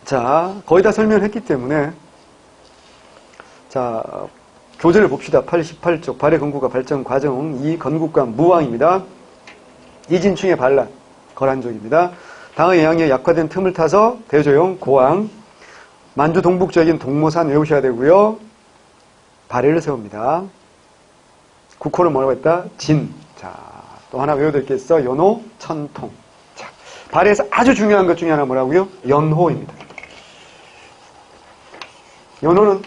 자, 거의 다 설명했기 때문에 자, 교재를 봅시다. 88쪽 발해 건국과 발전 과정 이 건국과 무왕입니다. 이진충의 반란 거란족입니다. 당의 영향이 약화된 틈을 타서 대조용 고왕 만주 동북적인 동모산 외우셔야 되고요. 발해를 세웁니다. 국호를 뭐라고 했다? 진. 자, 또 하나 외워야 될 게 있어. 연호, 천통. 자, 발해에서 아주 중요한 것 중에 하나 뭐라고요? 연호입니다. 연호는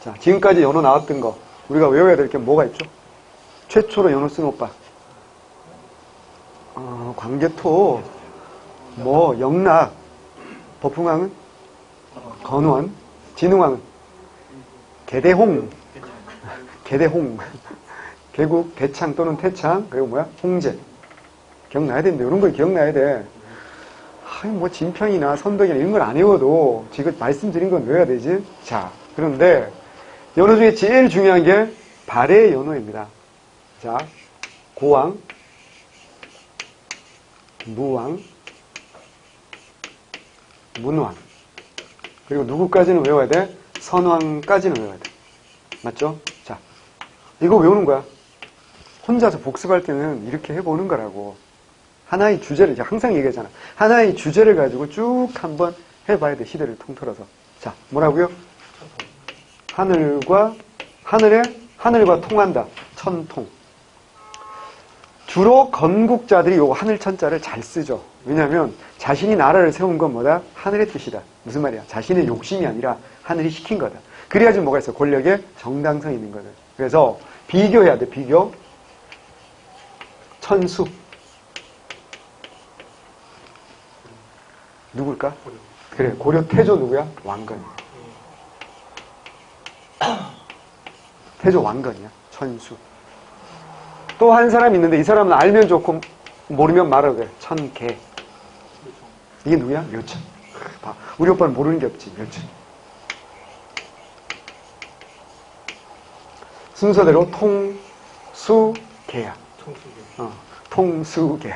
자, 지금까지 연호 나왔던 거 우리가 외워야 될 게 뭐가 있죠? 최초로 연호 쓴 오빠. 광개토, 뭐 영락, 법흥왕은 건원, 진흥왕은 개대홍, 개대홍, 개국, 대창 또는 태창, 그리고 뭐야? 홍제. 기억나야 되는데, 이런 걸 기억나야 돼. 뭐, 진평이나 선덕이나 이런 걸 안 외워도 지금 말씀드린 건 외워야 되지? 자, 그런데, 연호 중에 제일 중요한 게 발해 연호입니다. 자, 고왕, 무왕, 문왕. 그리고 누구까지는 외워야 돼? 선왕까지는 외워야 돼. 맞죠? 자, 이거 외우는 거야. 혼자서 복습할 때는 이렇게 해보는 거라고. 하나의 주제를, 이제 항상 얘기하잖아. 하나의 주제를 가지고 쭉 한번 해봐야 돼. 시대를 통틀어서. 자, 뭐라고요? 하늘과 통한다. 천통. 주로 건국자들이 요 하늘천자를 잘 쓰죠. 왜냐하면 자신이 나라를 세운 건 뭐다? 하늘의 뜻이다. 무슨 말이야? 자신의 욕심이 아니라 하늘이 시킨 거다. 그래야지 뭐가 있어? 권력에 정당성이 있는 거다. 그래서 비교해야 돼. 비교. 천수. 누굴까? 그래. 고려 태조 누구야? 왕건이야. 태조 왕건이야. 천수. 또 한 사람 있는데 이 사람은 알면 좋고 모르면 말하고 그래. 천개. 이게 누구야? 묘천. 봐. 우리 오빠는 모르는 게 없지. 묘천. 순서대로 통수개야. 통수개.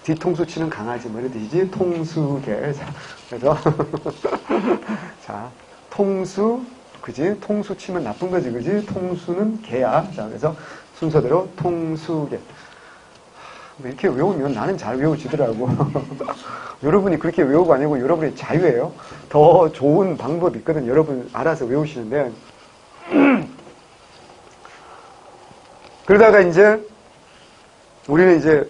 뒤통수 치는 강아지 뭐 이런 뜻이지. 통수개. 자, 그래서 자, 통수 그지? 통수 치면 나쁜 거지, 그지? 통수는 개야. 자, 그래서 순서대로 통수개. 이렇게 외우면 나는 잘 외워지더라고. 여러분이 그렇게 외우고 아니고 여러분의 자유예요. 더 좋은 방법이 있거든. 여러분 알아서 외우시는데. 그러다가 이제 우리는 이제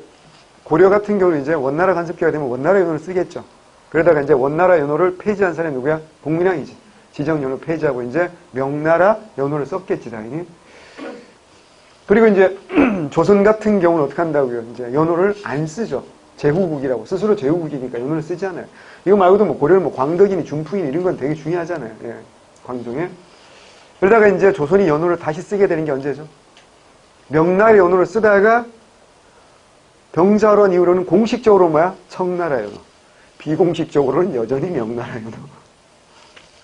고려 같은 경우는 이제 원나라 간섭기가 되면 원나라 연호를 쓰겠죠. 그러다가 이제 원나라 연호를 폐지한 사람이 누구야? 복민왕이지. 지정 연호 폐지하고 이제 명나라 연호를 썼겠지, 당연히. 그리고 이제 조선 같은 경우는 어떻게 한다고요? 이제 연호를 안 쓰죠. 제후국이라고. 스스로 제후국이니까 연호를 쓰지 않아요. 이거 말고도 뭐 고려는 뭐 광덕이니 중풍이니 이런 건 되게 중요하잖아요. 예, 광종에. 그러다가 이제 조선이 연호를 다시 쓰게 되는 게 언제죠? 명나라 연호를 쓰다가 병자론 이후로는 공식적으로 뭐야? 청나라 연호. 비공식적으로는 여전히 명나라 연호.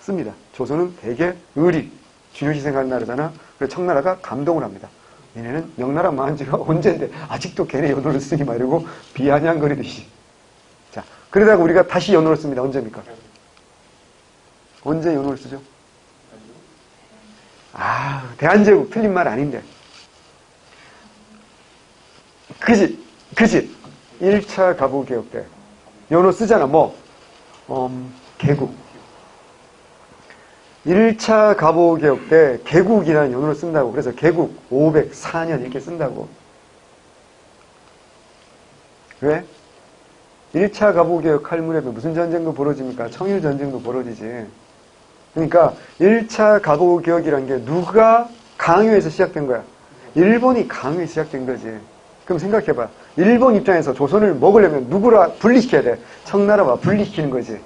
씁니다. 조선은 되게 의리, 중요시 생각하는 나라잖아. 그래서 청나라가 감동을 합니다. 얘네는 명나라 망한 지가 언젠데 아직도 걔네 연호를 쓰니 말고 비아냥거리듯이. 자, 그러다가 우리가 다시 연호를 씁니다. 언제입니까? 언제 연호를 쓰죠? 아, 대한제국 틀린 말 아닌데. 그지? 1차 가부개혁 때 연호 쓰잖아. 뭐? 개국. 1차 가부개혁 때 개국이라는 연호를 쓴다고. 그래서 개국 504년 이렇게 쓴다고. 왜? 1차 가부개혁 할 무렵에 무슨 전쟁도 벌어집니까? 청일전쟁도 벌어지지. 그러니까 1차 가부개혁이라는 게 누가 강요해서 시작된 거야? 일본이 강요해서 시작된 거지. 그럼 생각해봐. 일본 입장에서 조선을 먹으려면 누구라 분리시켜야 돼? 청나라와 분리시키는 거지.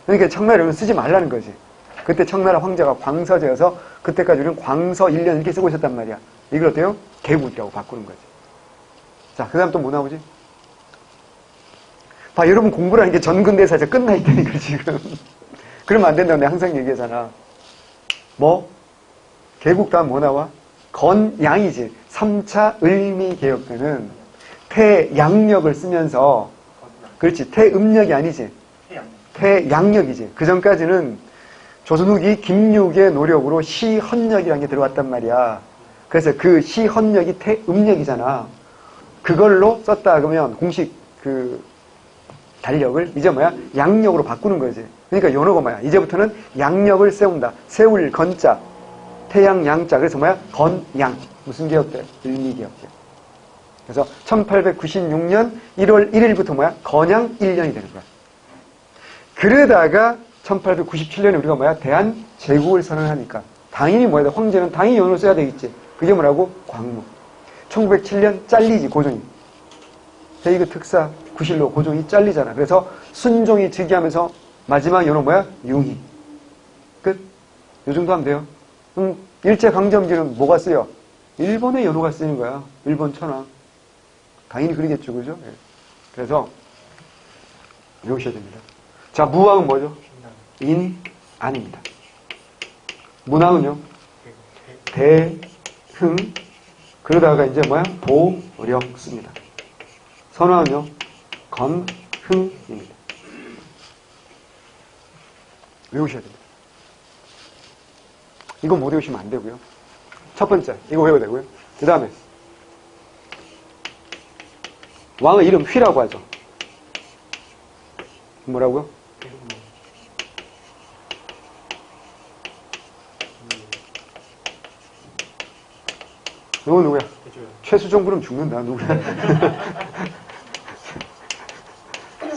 그러니까 청나라를 쓰지 말라는 거지. 그때 청나라 황제가 광서제여서 그때까지 우리는 광서 1년 이렇게 쓰고 있었단 말이야. 이걸 어때요? 개국이라고 바꾸는 거지. 자, 그 다음 또 뭐 나오지? 봐, 여러분 공부라는 게 전근대사에서 끝나 있다니까, 지금. 그러면 안 된다고 내가 항상 얘기하잖아. 뭐? 개국 다음 뭐 나와? 건양이지. 3차 을미개혁 때는 태양력을 쓰면서, 그렇지, 태음력이 아니지. 태양력이지. 그 전까지는 조선 후기 김육의 노력으로 시헌력이라는 게 들어왔단 말이야. 그래서 그 시헌력이 태음력이잖아. 그걸로 썼다 그러면 공식 그 달력을 이제 뭐야? 양력으로 바꾸는 거지. 그러니까 요노가 뭐야? 이제부터는 양력을 세운다. 세울 건자, 태양 양자. 그래서 뭐야? 건양. 무슨 개혁대? 을미개혁대. 그래서 1896년 1월 1일부터 뭐야? 건양 1년이 되는 거야. 그러다가 1897년에 우리가 뭐야? 대한제국을 선언하니까 당연히 뭐야? 황제는 당연히 연호를 써야 되겠지. 그게 뭐라고? 광무. 1907년 잘리지, 고종이. 대의그 특사 구실로 고종이 잘리잖아. 그래서 순종이 즉위하면서 마지막 연호 뭐야? 융희. 끝. 요 정도 하면 돼요. 일제강점기는 뭐가 쓰여? 일본의 연호가 쓰이는 거야. 일본 천황. 당연히 그러겠죠, 그죠? 예. 그래서 외우셔야 됩니다. 자, 무왕은 뭐죠? 인이 아닙니다. 문왕은요? 대흥. 그러다가 이제 뭐야? 보력 씁니다. 선왕은요? 건흥입니다. 외우셔야 됩니다. 이거 못 외우시면 안 되고요. 첫 번째, 이거 외워야 되고요. 그 다음에 왕의 이름 휘라고 하죠. 뭐라고요? 너 누구야? 최수종 부르면 죽는다. 누구야?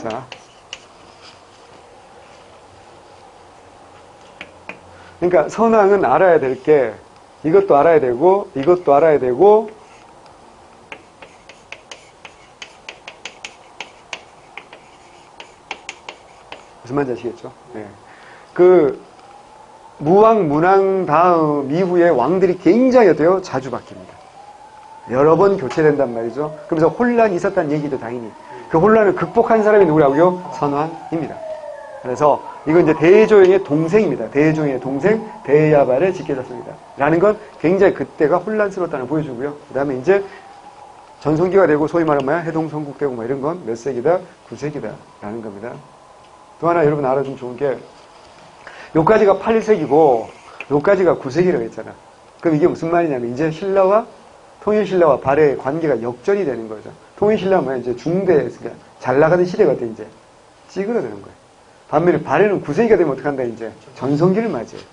자, 그러니까 선왕은 알아야 될 게 이것도 알아야 되고 이것도 알아야 되고 무슨 말인지 아시겠죠? 네. 그 무왕, 문왕 다음 이후에 왕들이 굉장히 어때요? 자주 바뀝니다. 여러 번 교체된단 말이죠. 그러면서 혼란이 있었다는 얘기도 당연히. 그 혼란을 극복한 사람이 누구라고요? 선왕입니다. 그래서 이건 이제 대조영의 동생입니다. 대조영의 동생 대야발을 지켜졌습니다. 라는 건 굉장히 그때가 혼란스러웠다는 걸 보여주고요. 그 다음에 이제 전성기가 되고 소위 말하면 뭐야? 해동성국되고 뭐 이런 건 몇 세기다? 9세기다. 라는 겁니다. 또 하나 여러분 알아주면 좋은 게 요까지가 8세기고 요까지가 9세기라고 했잖아. 그럼 이게 무슨 말이냐면 이제 신라와 통일신라와 발해의 관계가 역전이 되는 거죠. 통일신라는 뭐야? 이제 중대, 잘 나가는 시대가 돼 이제 찌그러드는 거예요. 반면에 발해는 9세기가 되면 어떡한다 이제 전성기를 맞이해요.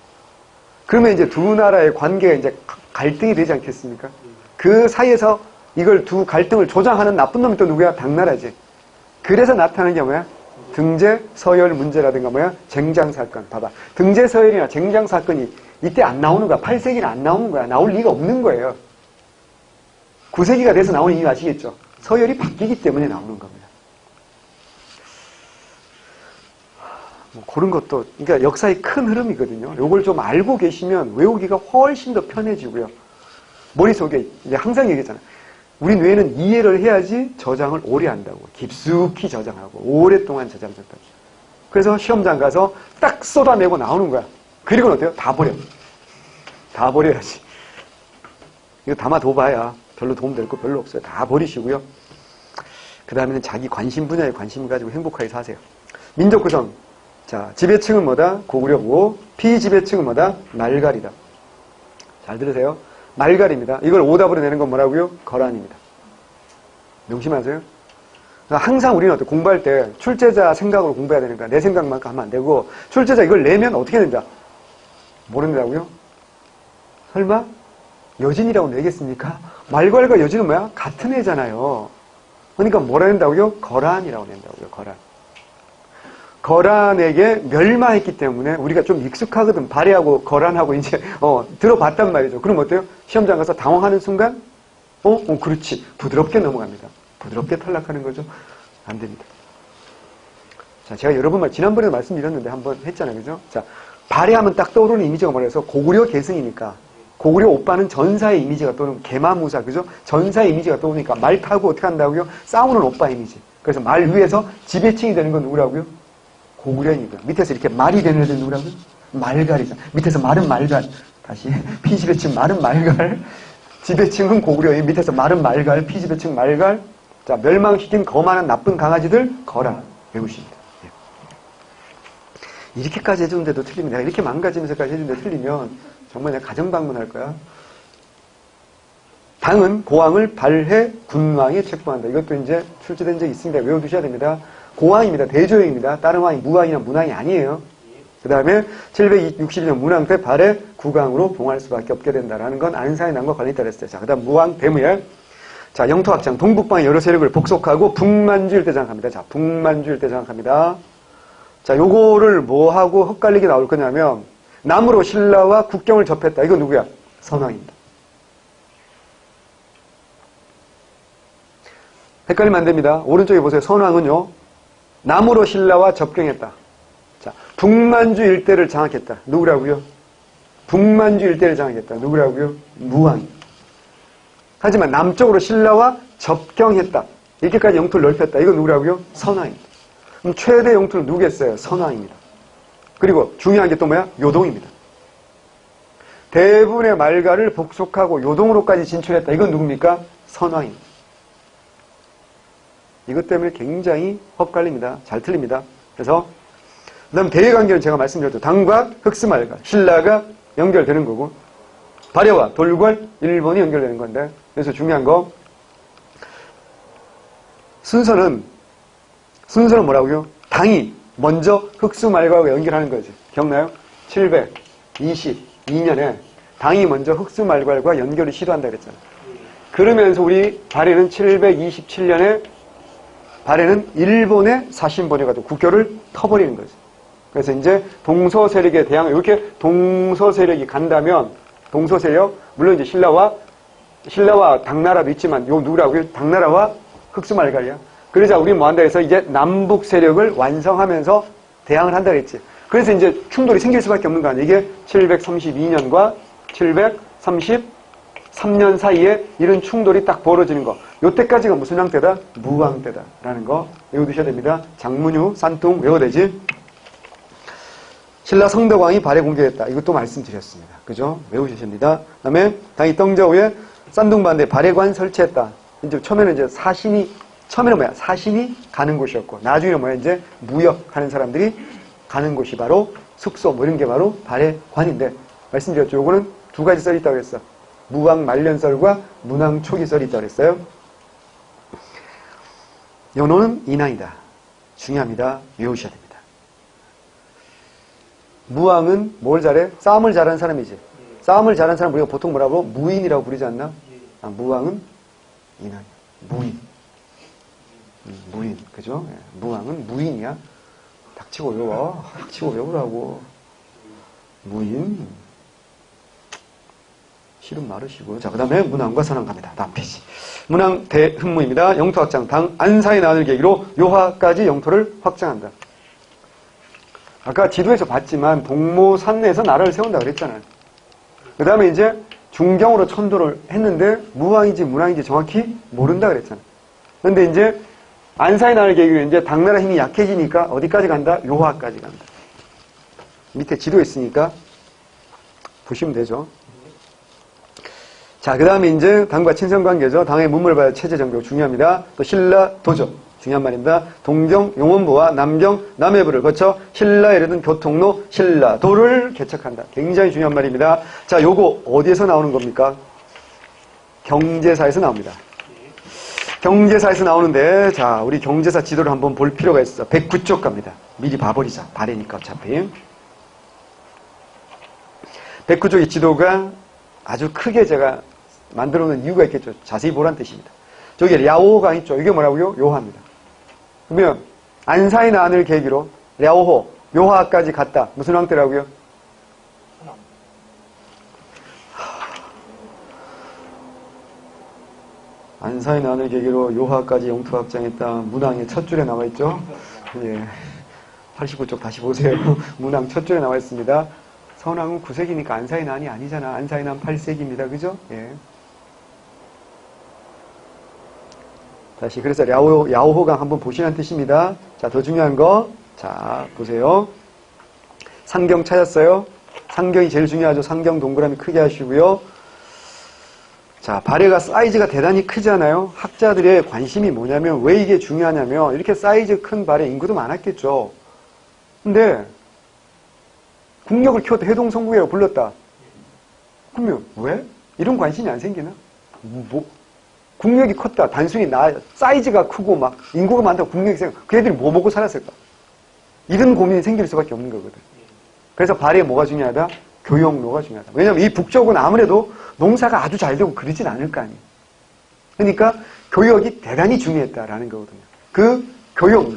그러면 이제 두 나라의 관계가 이제 갈등이 되지 않겠습니까? 그 사이에서 이걸 두 갈등을 조장하는 나쁜 놈이 또 누구야? 당나라지. 그래서 나타나는 게 뭐야? 등재 서열 문제라든가 뭐야? 쟁장 사건. 봐봐. 등재 서열이나 쟁장 사건이 이때 안 나오는 거야. 8세기는 안 나오는 거야. 나올 리가 없는 거예요. 9세기가 돼서 나오는 이유 아시겠죠? 서열이 바뀌기 때문에 나오는 겁니다. 뭐 그런 것도, 그러니까 역사의 큰 흐름이거든요. 요걸 좀 알고 계시면 외우기가 훨씬 더 편해지고요. 머릿속에, 이제 항상 얘기했잖아요. 우리 뇌는 이해를 해야지 저장을 오래 한다고. 깊숙이 저장하고, 오랫동안 저장한다고. 그래서 시험장 가서 딱 쏟아내고 나오는 거야. 그리고는 어때요? 다 버려. 다 버려야지. 이거 담아둬봐야 별로 도움될 거 별로 없어요. 다 버리시고요. 그 다음에는 자기 관심 분야에 관심 가지고 행복하게 사세요. 민족 구성. 자, 지배층은 뭐다? 고구려고, 피지배층은 뭐다? 말갈이다. 잘 들으세요. 말갈입니다. 이걸 오답으로 내는 건 뭐라고요? 거란입니다. 명심하세요. 항상 우리는 어때? 공부할 때 출제자 생각으로 공부해야 되니까 내 생각만큼 하면 안 되고, 출제자 이걸 내면 어떻게 된다? 모른다고요? 설마 여진이라고 내겠습니까? 말갈과 여진은 뭐야? 같은 애잖아요. 그러니까 뭐라 낸다고요? 거란이라고 낸다고요. 거란. 거란에게 멸망했기 때문에 우리가 좀 익숙하거든. 발해하고 거란하고 이제 들어봤단 말이죠. 그럼 어때요? 시험장 가서 당황하는 순간 그렇지. 부드럽게 넘어갑니다. 부드럽게 탈락하는 거죠. 안 됩니다. 자, 제가 여러 번 지난번에도 말씀드렸는데 한번 했잖아요. 그죠? 자, 발해하면 딱 떠오르는 이미지가 뭐라서 고구려 계승이니까 고구려 오빠는 전사의 이미지가 떠오르는 개마무사. 그죠? 전사의 이미지가 떠오르니까 말 타고 어떻게 한다고요? 싸우는 오빠 이미지. 그래서 말 위에서 지배층이 되는 건 누구라고요? 고구려입니다. 밑에서 이렇게 말이 되는 애들 누구라고요? 말갈이죠. 밑에서 말은 말갈. 다시 피지배층 말은 말갈. 지배층은 고구려예요. 밑에서 말은 말갈. 피지배층 말갈. 자, 멸망시킨 거만한 나쁜 강아지들 거란. 외우십니다. 예. 이렇게까지 해주는데도 틀리면, 내가 이렇게 망가지면서까지 해주는데 틀리면 정말 내가 가정 방문할 거야. 당은 고왕을 발해 군왕에 책봉한다. 이것도 이제 출제된 적이 있습니다. 외워두셔야 됩니다. 고왕입니다. 대조행입니다. 다른 왕이 무왕이나 문왕이 아니에요. 그 다음에 762년 문왕 때 발해 국왕으로 봉할 수밖에 없게 된다라는 건 안사의 난과 관련이 있다 그랬어요. 자, 그 다음 무왕 대무예. 자, 영토 확장. 동북방의 여러 세력을 복속하고 북만주 일대 장악합니다. 자, 북만주 일대 장악합니다. 자, 요거를 뭐하고 헛갈리게 나올 거냐면, 남으로 신라와 국경을 접했다. 이거 누구야? 선왕입니다. 헷갈리면 안 됩니다. 오른쪽에 보세요. 선왕은요, 남으로 신라와 접경했다. 자, 북만주 일대를 장악했다. 누구라고요? 북만주 일대를 장악했다. 누구라고요? 무왕. 하지만 남쪽으로 신라와 접경했다. 이렇게까지 영토를 넓혔다. 이건 누구라고요? 선왕입니다. 그럼 최대 영토는 누구겠어요? 선왕입니다. 그리고 중요한 게 또 뭐야? 요동입니다. 대부분의 말가를 복속하고 요동으로까지 진출했다. 이건 누굽니까? 선왕입니다. 이것 때문에 굉장히 헛갈립니다. 잘 틀립니다. 그래서 그 다음 대외관계는 제가 말씀드렸죠. 당과 흑스말가, 신라가 연결되는 거고, 발해와 돌궐, 일본이 연결되는 건데, 그래서 중요한 거, 순서는 뭐라고요? 당이 먼저 흑수말가와 연결하는 거지. 기억나요? 722년에 당이 먼저 흑수말갈과 연결을 시도한다 그랬잖아요. 그러면서 우리 발해는 727년에 발해는 일본의 사신번여가지고 국교를 터버리는 거죠. 그래서 이제 동서세력에 대항, 이렇게 동서세력이 간다면, 동서세력, 물론 이제 신라와 당나라도 있지만, 요 누구라고요? 당나라와 흑수말갈이야. 그러자 우리 뭐 한다 해서 이제 남북 세력을 완성하면서 대항을 한다 그랬지. 그래서 이제 충돌이 생길 수밖에 없는 거 아니에요. 이게 732년과 733년 사이에 이런 충돌이 딱 벌어지는 거. 요때까지가 무슨 왕 때다? 무왕 때다라는 거 외워두셔야 됩니다. 장문유, 싼뚱 외워되지? 신라 성덕왕이 발해 공개했다. 이것도 말씀드렸습니다. 그죠? 외우셔야 됩니다. 그 다음에 당이 떵저우에 싼둥반대 발해관 설치했다. 이제 처음에는 이제 처음에는 뭐야? 사신이 가는 곳이었고, 나중에는 뭐야? 이제 무역하는 사람들이 가는 곳이 바로 숙소, 뭐 이런 게 바로 발해관인데, 말씀드렸죠. 요거는 두 가지 썰이 있다고 그랬어. 무왕 말년썰과 문왕 초기썰이 있다고 그랬어요. 연호는 인왕이다. 중요합니다. 외우셔야 됩니다. 무왕은 뭘 잘해? 싸움을 잘하는 사람이지. 싸움을 잘하는 사람 우리가 보통 뭐라고? 무인이라고 부르지 않나? 아, 무왕은 인왕이야. 무인. 무인. 그죠? 무왕은 무인이야. 닥치고 외워. 닥치고 외우라고. 무인. 실은 마르시고. 자, 그 다음에 문왕과 선왕 갑니다. 다음 페이지. 문왕 대흠무입니다. 영토 확장. 당 안사의 난을 계기로 요하까지 영토를 확장한다. 아까 지도에서 봤지만 동모산내에서 나라를 세운다 그랬잖아요. 그 다음에 이제 중경으로 천도를 했는데 무왕인지 문왕인지 정확히 모른다 그랬잖아요. 그런데 이제 안사의 난을 계기로 이제 당나라 힘이 약해지니까 어디까지 간다? 요하까지 간다. 밑에 지도에 있으니까 보시면 되죠. 자, 그 다음에 이제 당과 친선 관계죠. 당의 문물발 체제 정교 중요합니다. 또 신라 도조 중요한 말입니다. 동경 용원부와 남경 남해부를 거쳐 신라에 이르는 교통로 신라도를 개척한다. 굉장히 중요한 말입니다. 자, 요거 어디에서 나오는 겁니까? 경제사에서 나옵니다. 경제사에서 나오는데, 자, 우리 경제사 지도를 한번 볼 필요가 있어. 109쪽 갑니다. 미리 봐버리자. 발해니까 어차피. 109쪽의 지도가 아주 크게 제가 만들어 놓은 이유가 있겠죠. 자세히 보란 뜻입니다. 저기 랴오호강 있죠. 이게 뭐라고요? 요하입니다. 그러면 안사의 난을 계기로 랴오호, 요하까지 갔다. 무슨 왕때라고요? 안사의 난을 계기로 요하까지 영토 확장했다. 문왕의 첫 줄에 나와 있죠. 예. 89쪽 다시 보세요. 문왕 첫 줄에 나와 있습니다. 선왕은 9세기니까 안사의 난이 아니잖아. 안사의 난 8세기입니다. 그죠? 예. 다시, 그래서 야오호강 한번 보시라는 뜻입니다. 자, 더 중요한 거. 자, 보세요. 상경 찾았어요? 상경이 제일 중요하죠. 상경 동그라미 크게 하시고요. 자, 발해가 사이즈가 대단히 크잖아요. 학자들의 관심이 뭐냐면, 왜 이게 중요하냐면, 이렇게 사이즈 큰 발해 인구도 많았겠죠. 근데, 국력을 키웠다. 해동성국이라고 불렀다. 그러면 왜? 이런 관심이 안 생기나? 뭐 국력이 컸다. 단순히 사이즈가 크고 막 인구가 많다고 국력이 생겨. 그 애들이 뭐 먹고 살았을까? 이런 고민이 생길 수밖에 없는 거거든. 그래서 발에 뭐가 중요하다? 교역로가 중요하다. 왜냐면 이 북쪽은 아무래도 농사가 아주 잘 되고 그러진 않을 거 아니에요. 그러니까 교역이 대단히 중요했다라는 거거든요. 그 교역로.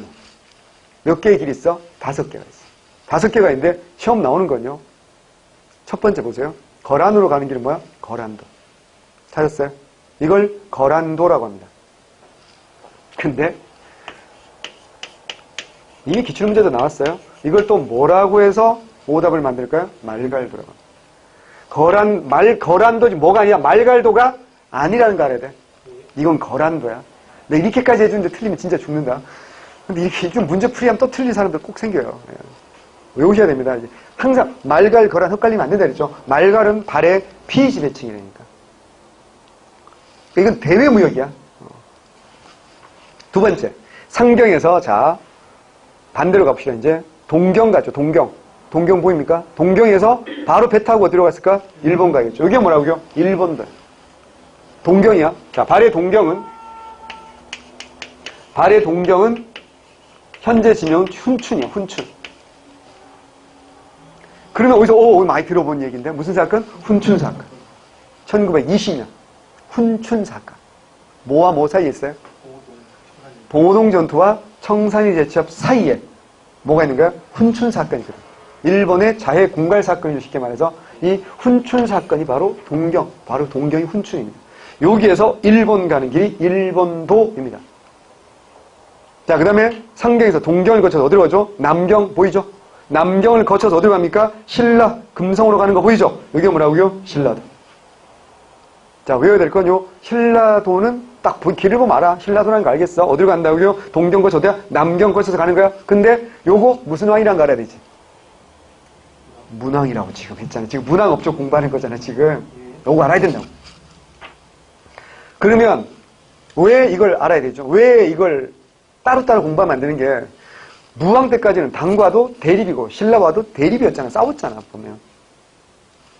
몇 개의 길이 있어? 5개가 있어. 5개가 있는데 시험 나오는 건요. 첫 번째 보세요. 거란으로 가는 길은 뭐야? 거란도. 찾았어요? 이걸 거란도라고 합니다. 근데 이미 기출문제도 나왔어요. 이걸 또 뭐라고 해서 오답을 만들까요? 말갈도라고 합니다. 거란도지 뭐가 아니야? 말갈도가 아니라는 거 알아야 돼. 이건 거란도야. 내가 이렇게까지 해주는데 틀리면 진짜 죽는다. 근데 이렇게 좀 문제풀이하면 또 틀린 사람들 꼭 생겨요. 외우셔야 됩니다. 이제 항상 말갈, 거란 헷갈리면 안 된다 그랬죠. 말갈은 발의 피지배층이라니까. 이건 대외무역이야. 두 번째, 상경에서 자 반대로 갑시다. 이제 동경 가죠. 동경 보입니까? 동경에서 바로 배 타고 어디로 갔을까? 일본 가겠죠. 이게 뭐라고요? 일본도. 동경이야. 자, 발의 동경은 현재 지명은 훈춘이야. 훈춘. 그러면 어디서 많이 들어본 얘기인데 무슨 사건? 훈춘 사건. 1920년 훈춘 사건. 뭐와 뭐 사이에 있어요? 봉오동 전투와 청산리 제치업 사이에 뭐가 있는 거야? 훈춘 사건이거든. 일본의 자해 공갈 사건이죠. 쉽게 말해서 이 훈춘 사건이 바로 동경이 훈춘입니다. 여기에서 일본 가는 길이 일본도입니다. 자, 그 다음에 상경에서 동경을 거쳐서 어디로 가죠? 남경 보이죠? 남경을 거쳐서 어디로 갑니까? 신라, 금성으로 가는 거 보이죠? 이게 뭐라고요? 신라도. 자, 외워야 될 건요. 신라도는 딱 길을 보면 알아. 신라도라는 거 알겠어? 어디로 간다고요? 동경 거쳐서 어디야? 남경 거쳐서 가는 거야. 근데 요거 무슨 왕이란 거 알아야 되지? 문왕이라고 지금 했잖아. 지금 문왕 업적 공부하는 거잖아, 지금. 요거 알아야 된다고. 그러면 왜 이걸 알아야 되죠? 왜 이걸 따로따로 공부하면 안 되는 게 무왕 때까지는 당과도 대립이고 신라와도 대립이었잖아. 싸웠잖아, 보면.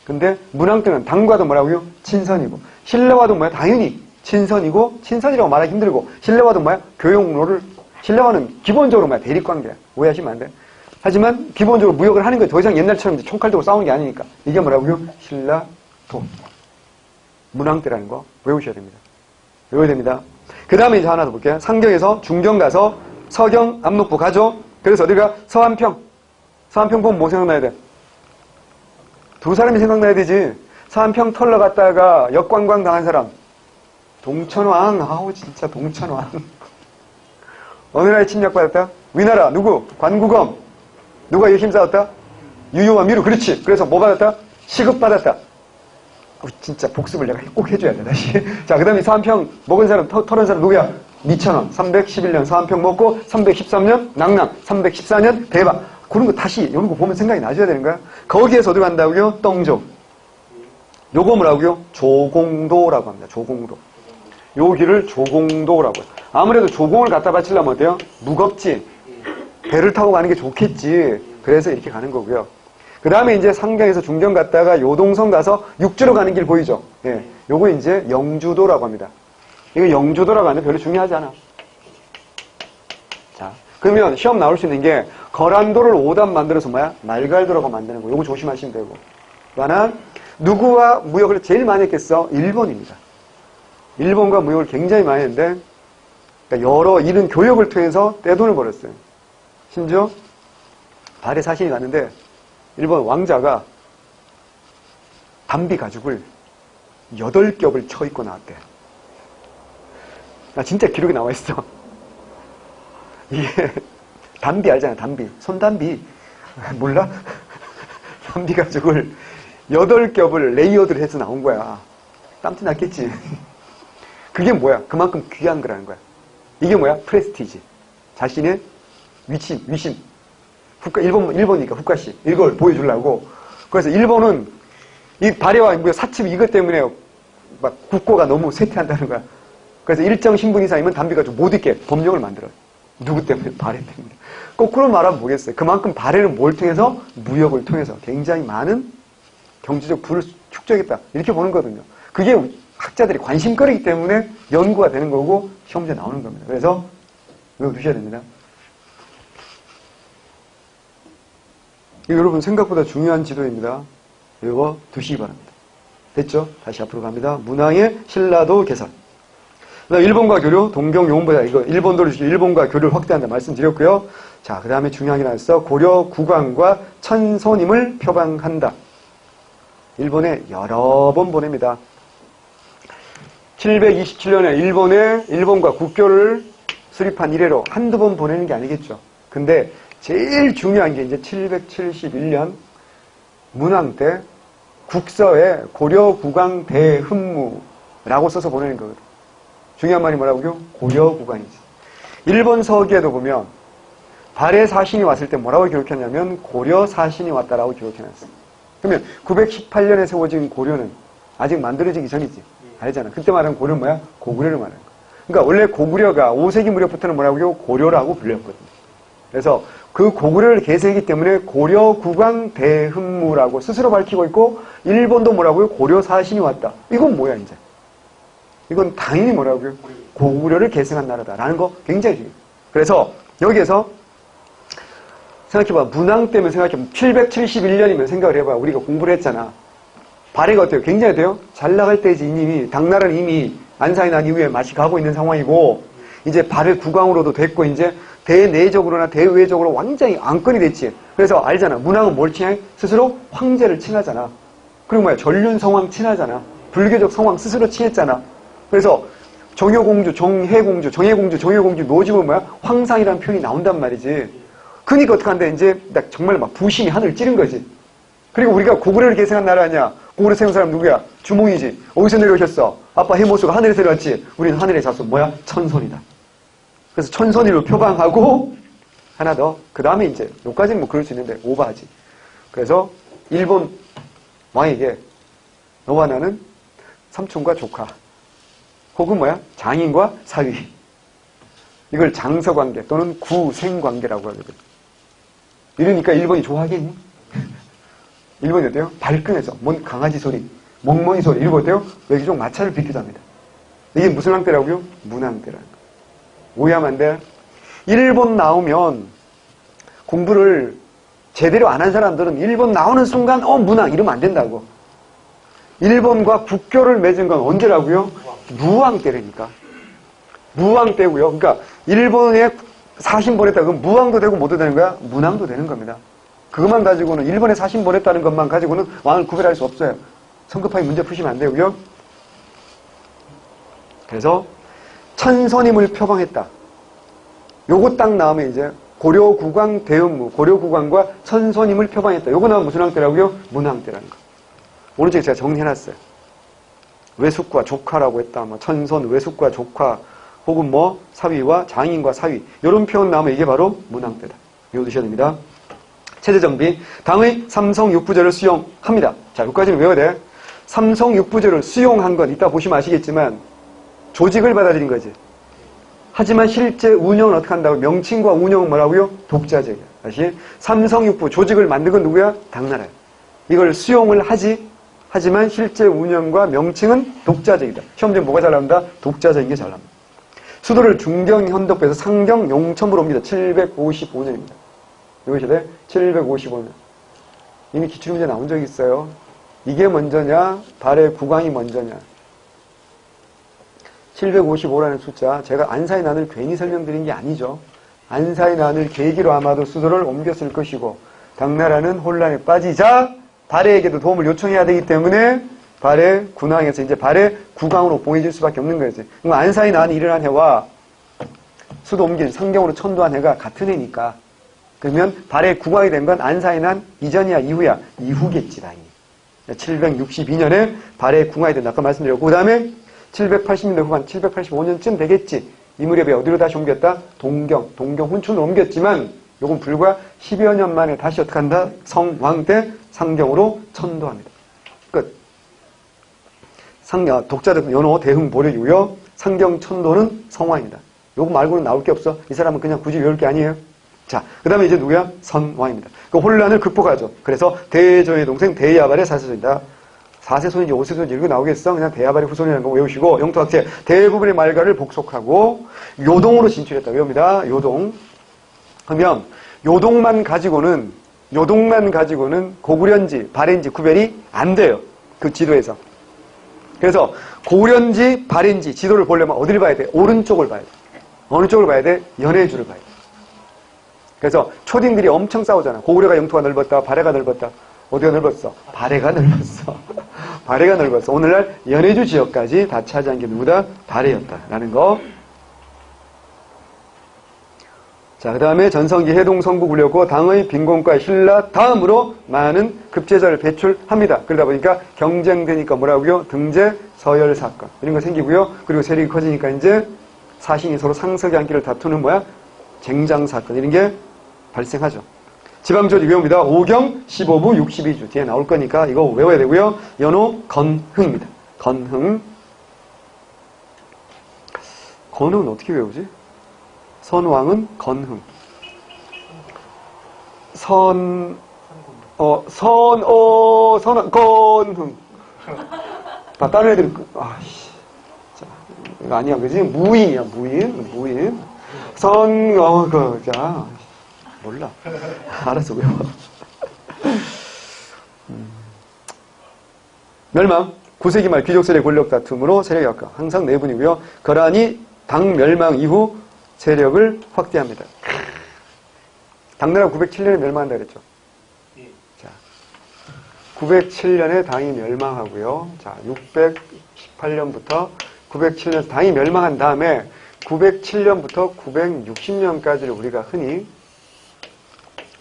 근데 문왕 때는 당과도 뭐라고요? 친선이고 신라와도 뭐야? 당연히 친선이고 친선이라고 말하기 힘들고 신라와도 뭐야? 교역로를 신라와는 기본적으로 뭐야? 대립관계야. 오해하시면 안 돼. 하지만 기본적으로 무역을 하는 거예요. 더 이상 옛날처럼 이제 총칼 들고 싸우는 게 아니니까. 이게 뭐라고요? 신라도. 문왕 때라는 거 외우셔야 됩니다. 외워야 됩니다. 그 다음에 이제 하나 더 볼게요. 상경에서 중경 가서 서경, 압록부 가죠. 그래서 어디가? 서안평. 서안평 보면 뭐 생각나야 돼? 두 사람이 생각나야 되지. 서안평 털러 갔다가 역관광 당한 사람. 동천왕. 아우 진짜 동천왕. 어느 나라에 침략받았다? 위나라. 누구? 관구검. 누가 이거 힘싸웠다? 유효와 미루. 그렇지. 그래서 뭐 받았다? 시급받았다. 진짜 복습을 내가 꼭 해줘야 돼, 다시. 자, 그 다음에 서안평 먹은 사람, 털은 사람 누구야? 미천왕. 311년 서안평 먹고, 313년 낙남, 314년 대박. 그런 거 다시, 이런 거 보면 생각이 나셔야 되는 거야. 거기에서 어디 간다고요? 떵조. 요거 뭐라고요? 조공도라고 합니다. 조공도. 요 길을 조공도라고 해요. 아무래도 조공을 갖다 바치려면 어때요? 무겁지? 배를 타고 가는 게 좋겠지. 그래서 이렇게 가는 거고요. 그 다음에 이제 상경에서 중경 갔다가 요동성 가서 육지로 가는 길 보이죠? 예. 요거 이제 영주도라고 합니다. 이거 영주도라고 하는데 별로 중요하지 않아. 자, 그러면 시험 나올 수 있는 게 거란도를 오답 만들어서 뭐야? 말갈도라고 만드는 거. 요거 조심하시면 되고. 또 하나, 누구와 무역을 제일 많이 했겠어? 일본입니다. 일본과 무역을 굉장히 많이 했는데, 그러니까 이런 교역을 통해서 떼돈을 벌었어요. 심지어 발에 사신이 갔는데 일본 왕자가 담비 가죽을 8겹을 쳐 입고 나왔대. 나 진짜 기록이 나와 있어. 이게 담비 알잖아, 담비. 손담비. 몰라? 담비 가죽을 8겹을 레이어드를 해서 나온 거야. 땀티 났겠지. 그게 뭐야? 그만큼 귀한 거라는 거야. 이게 뭐야? 프레스티지. 자신의 위신. 일본이니까 국가시. 이걸 보여주려고. 그래서 일본은 이 발해와 사침 이것 때문에 막 국고가 너무 쇠퇴한다는 거야. 그래서 일정 신분 이상이면 담비 가지고 못 입게 법령을 만들어요. 누구 때문에? 발해 때문에. 거꾸로 말하면 뭐겠어요? 그만큼 발해는 뭘 통해서? 무역을 통해서 굉장히 많은 경제적 부를 축적했다. 이렇게 보는 거거든요. 그게 학자들이 관심거리이기 때문에 연구가 되는 거고 시험 문제 나오는 겁니다. 그래서 외워두셔야 됩니다. 이거 여러분 생각보다 중요한 지도입니다. 외워두시기 바랍니다. 됐죠? 다시 앞으로 갑니다. 문항의 신라도 개선. 일본과 교류, 동경 용보자. 이거 일본도를 주시고 일본과 교류를 확대한다 말씀드렸고요. 자, 그 다음에 중요한 게 나왔어. 고려 국왕과 천손임을 표방한다. 일본에 여러 번 보냅니다. 727년에 일본과 국교를 수립한 이래로 한두 번 보내는 게 아니겠죠. 근데 제일 중요한 게 이제 771년 문왕 때 국서에 고려 국왕 대흠무라고 써서 보내는 거거든요. 중요한 말이 뭐라고요? 고려 국왕이지. 일본 서기에도 보면 발해 사신이 왔을 때 뭐라고 기록했냐면 고려 사신이 왔다라고 기록해놨어요. 그러면 918년에 세워진 고려는 아직 만들어지기 전이지. 알잖아. 그때 말하는 고려는 뭐야? 고구려를 말하는 거야. 그러니까 원래 고구려가 5세기 무렵부터는 뭐라고요? 고려라고 불렸거든요. 그래서 그 고구려를 계승했기 때문에 고려 국왕 대흠무라고 스스로 밝히고 있고 일본도 뭐라고요? 고려 사신이 왔다. 이건 뭐야 이제? 이건 당연히 뭐라고요? 고구려를 계승한 나라다라는 거 굉장히 중요해요. 그래서 여기에서 생각해봐. 문왕 때문에 생각해봐. 771년이면 생각을 해봐. 우리가 공부를 했잖아. 발해가 어때요? 굉장히 어때요? 잘 나갈 때지 이미 당나라는 이미 안산이 난 이후에 맛이 가고 있는 상황이고 이제 발해 국왕으로도 됐고 이제 대내적으로나 대외적으로 완전히 안건이 됐지. 그래서 알잖아. 문왕은 뭘 칭해? 스스로 황제를 칭하잖아. 그리고 뭐야? 전륜 성왕 칭하잖아. 불교적 성왕 스스로 칭했잖아. 그래서 정효공주, 정혜공주 노집은 뭐야? 황상이라는 표현이 나온단 말이지. 그러니까 어떡한데 이제 정말 막 부심이 하늘을 찌른 거지. 그리고 우리가 고구려를 계승한 나라 아니야. 고구려 세운 사람 누구야? 주몽이지. 어디서 내려오셨어? 아빠 해모수가 하늘에서 내려왔지. 우리는 하늘의 자손 뭐야? 천손이다. 그래서 천손이로 표방하고 하나 더. 그 다음에 이제 여기까지는 뭐 그럴 수 있는데 오버하지. 그래서 일본 왕에게 너와 나는 삼촌과 조카 혹은 뭐야? 장인과 사위. 이걸 장서관계 또는 구생관계라고 하거든. 이러니까 일본이 좋아하겠니? 일본이 어때요? 발끈해서 뭔 강아지 소리, 멍멍이 소리 이런 거 어때요? 외교적 마찰을 빚기도 합니다. 이게 무슨 왕때라고요? 문왕때라는 거. 오해하면 안 돼. 일본 나오면 공부를 제대로 안 한 사람들은 일본 나오는 순간 문왕 이러면 안 된다고. 일본과 국교를 맺은 건 언제라고요? 무왕 때라니까. 무왕 때고요. 그러니까 일본에 사신 보냈다. 그럼 무왕도 되고 뭐도 되는 거야? 문왕도 되는 겁니다. 그것만 가지고는 일본에 사신 보냈다는 것만 가지고는 왕을 구별할 수 없어요. 성급하게 문제 푸시면 안 되고요. 그래서 천손임을 표방했다. 요거 딱 나오면 이제 고려국왕 대음무, 고려국왕과 천손임을 표방했다. 요거 나오면 무슨 왕때라고요? 문왕때라는 거. 오른쪽에 제가 정리해놨어요. 외숙과 조카라고 했다. 뭐 천손, 외숙과 조카, 혹은 뭐 사위와 장인과 사위. 이런 표현 나오면 이게 바로 문왕때다. 외워두셔야 됩니다. 체제정비. 당의 삼성육부제를 수용합니다. 자, 여기까지는 외워야 돼. 삼성육부제를 수용한 건 이따 보시면 아시겠지만 조직을 받아들인 거지. 하지만 실제 운영은 어떻게 한다고? 명칭과 운영은 뭐라고요? 독자적이야. 다시 삼성육부 조직을 만든 건 누구야? 당나라야. 이걸 수용을 하지만 실제 운영과 명칭은 독자적이다. 시험제 뭐가 잘 나온다? 독자적인 게 잘 나옵니다. 수도를 중경현덕부에서 상경 용첨으로 옵니다. 755년입니다. 이것이 돼? 755년. 이미 기출문제 나온 적이 있어요. 이게 먼저냐? 발해 국왕이 먼저냐? 755라는 숫자, 제가 안사의 난을 괜히 설명드린 게 아니죠. 안사의 난을 계기로 아마도 수도를 옮겼을 것이고 당나라는 혼란에 빠지자 발해에게도 도움을 요청해야 되기 때문에 발해 군왕에서 이제 발해 국왕으로 봉해질 수밖에 없는 거지. 그럼 안사의 난이 일어난 해와 수도 옮긴 상경으로 천도한 해가 같은 해니까 그러면 발해 국왕이 된 건 안사의 난 이전이야 이후야? 이후겠지 당연히. 762년에 발해 국왕이 된다. 아까 말씀드렸고 그 다음에 780년대 후반 785년쯤 되겠지. 이 무렵에 어디로 다시 옮겼다? 동경 훈춘으로 옮겼지만 요건 불과 10여 년 만에 다시 어떻게 한다? 성왕 때 상경으로 천도합니다. 끝. 독자적 연호 대흥 보려 유여 상경 천도는 성왕이다. 요거 말고는 나올 게 없어. 이 사람은 그냥 굳이 외울 게 아니에요. 자, 그 다음에 이제 누구야? 선왕입니다. 그 혼란을 극복하죠. 그래서 대조의 동생 대야발의 사세손이다. 사세손인지 오세손인지 이런 거 나오겠어? 그냥 대야발의 후손이라는 거 외우시고, 영토학제 대부분의 말가를 복속하고, 요동으로 진출했다. 외웁니다. 요동. 그러면, 요동만 가지고는 고구려인지 발해인지 구별이 안 돼요. 그 지도에서. 그래서 고구려인지 발해인지 지도를 보려면 어디를 봐야 돼? 오른쪽을 봐야 돼. 어느 쪽을 봐야 돼? 연해주를 봐야 돼. 그래서 초딩들이 엄청 싸우잖아. 고구려가 영토가 넓었다, 발해가 넓었다. 어디가 넓었어? 발해가 넓었어. 발해가 넓었어. 오늘날 연해주 지역까지 다 차지한 게 누구다? 발해였다라는 거. 자, 그 다음에 전성기 해동성국 울렸고 당의 빈곤과 신라 다음으로 많은 급제자를 배출합니다. 그러다 보니까 경쟁되니까 뭐라고요? 등재, 서열 사건 이런 거 생기고요. 그리고 세력이 커지니까 이제 사신이 서로 상석의 한 끼를 다투는 뭐야? 쟁장 사건 이런 게 발생하죠. 지방조직 외웁니다. 5경 15부 62주 뒤에 나올 거니까 이거 외워야 되고요. 연호 건흥입니다. 건흥. 건흥은 어떻게 외우지? 선왕은 건흥. 선왕, 건흥. 다른 애들, 자, 이거 아니야, 그지? 무인이야, 무인. 자, 몰라. 알았어, 외워. 멸망. 9세기 말 귀족 세력 권력 다툼으로 세력이 약화. 항상 내분이고요. 거란이 당 멸망 이후 세력을 확대합니다. 당나라 907년에 멸망한다 그랬죠. 자, 907년에 당이 멸망하고요. 자, 618년부터 907년 당이 멸망한 다음에 907년부터 960년까지를 우리가 흔히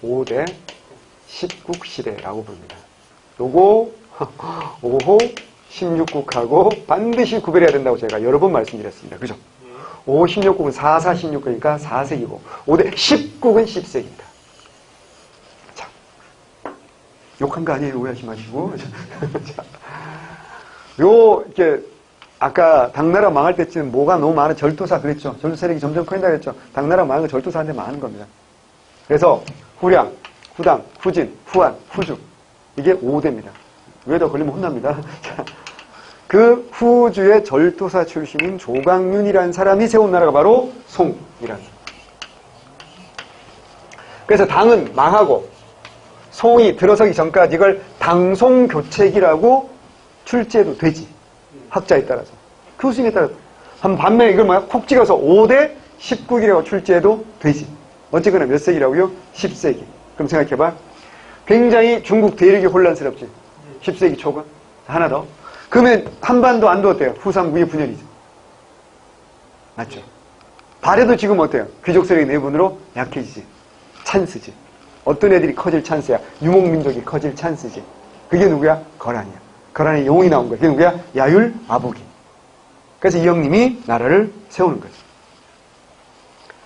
5대 10국시대라고 부릅니다. 요거 5호 16국하고 반드시 구별해야 된다고 제가 여러 번 말씀드렸습니다. 그죠? 5, 16국은 4, 16국이니까 4세기고 5대 10국은 10세기입니다. 자, 욕한 거 아니에요. 오해하지 마시고. 이렇게 아까 당나라 망할 때쯤 뭐가 너무 많은 절도사 그랬죠. 절도 세력이 점점 커진다 그랬죠. 당나라 망한 건 절도사한테 망하는 겁니다. 그래서 후량, 후당, 후진, 후한, 후주 이게 5대입니다. 왜 더 걸리면 혼납니다. 자, 그 후주의 절도사 출신인 조광윤이라는 사람이 세운 나라가 바로 송이라는. 그래서 당은 망하고 송이 들어서기 전까지 이걸 당송교책이라고 출제도 되지. 학자에 따라서. 교수님에 따라서. 반면에 이걸 뭐야? 콕 찍어서 5대 10국이라고 출제해도 되지. 어쨌거나 몇 세기라고요? 10세기. 그럼 생각해봐. 굉장히 중국 대륙이 혼란스럽지. 10세기 초반. 하나 더. 그러면 한반도 안도 어때요? 후삼국의 분열이죠. 맞죠? 발해도 지금 어때요? 귀족 세력의 내분으로 약해지지. 찬스지. 어떤 애들이 커질 찬스야? 유목민족이 커질 찬스지. 그게 누구야? 거란이야. 거란의 영웅이 나온 거야. 그게 누구야? 야율 아보기. 그래서 이 형님이 나라를 세우는 거죠.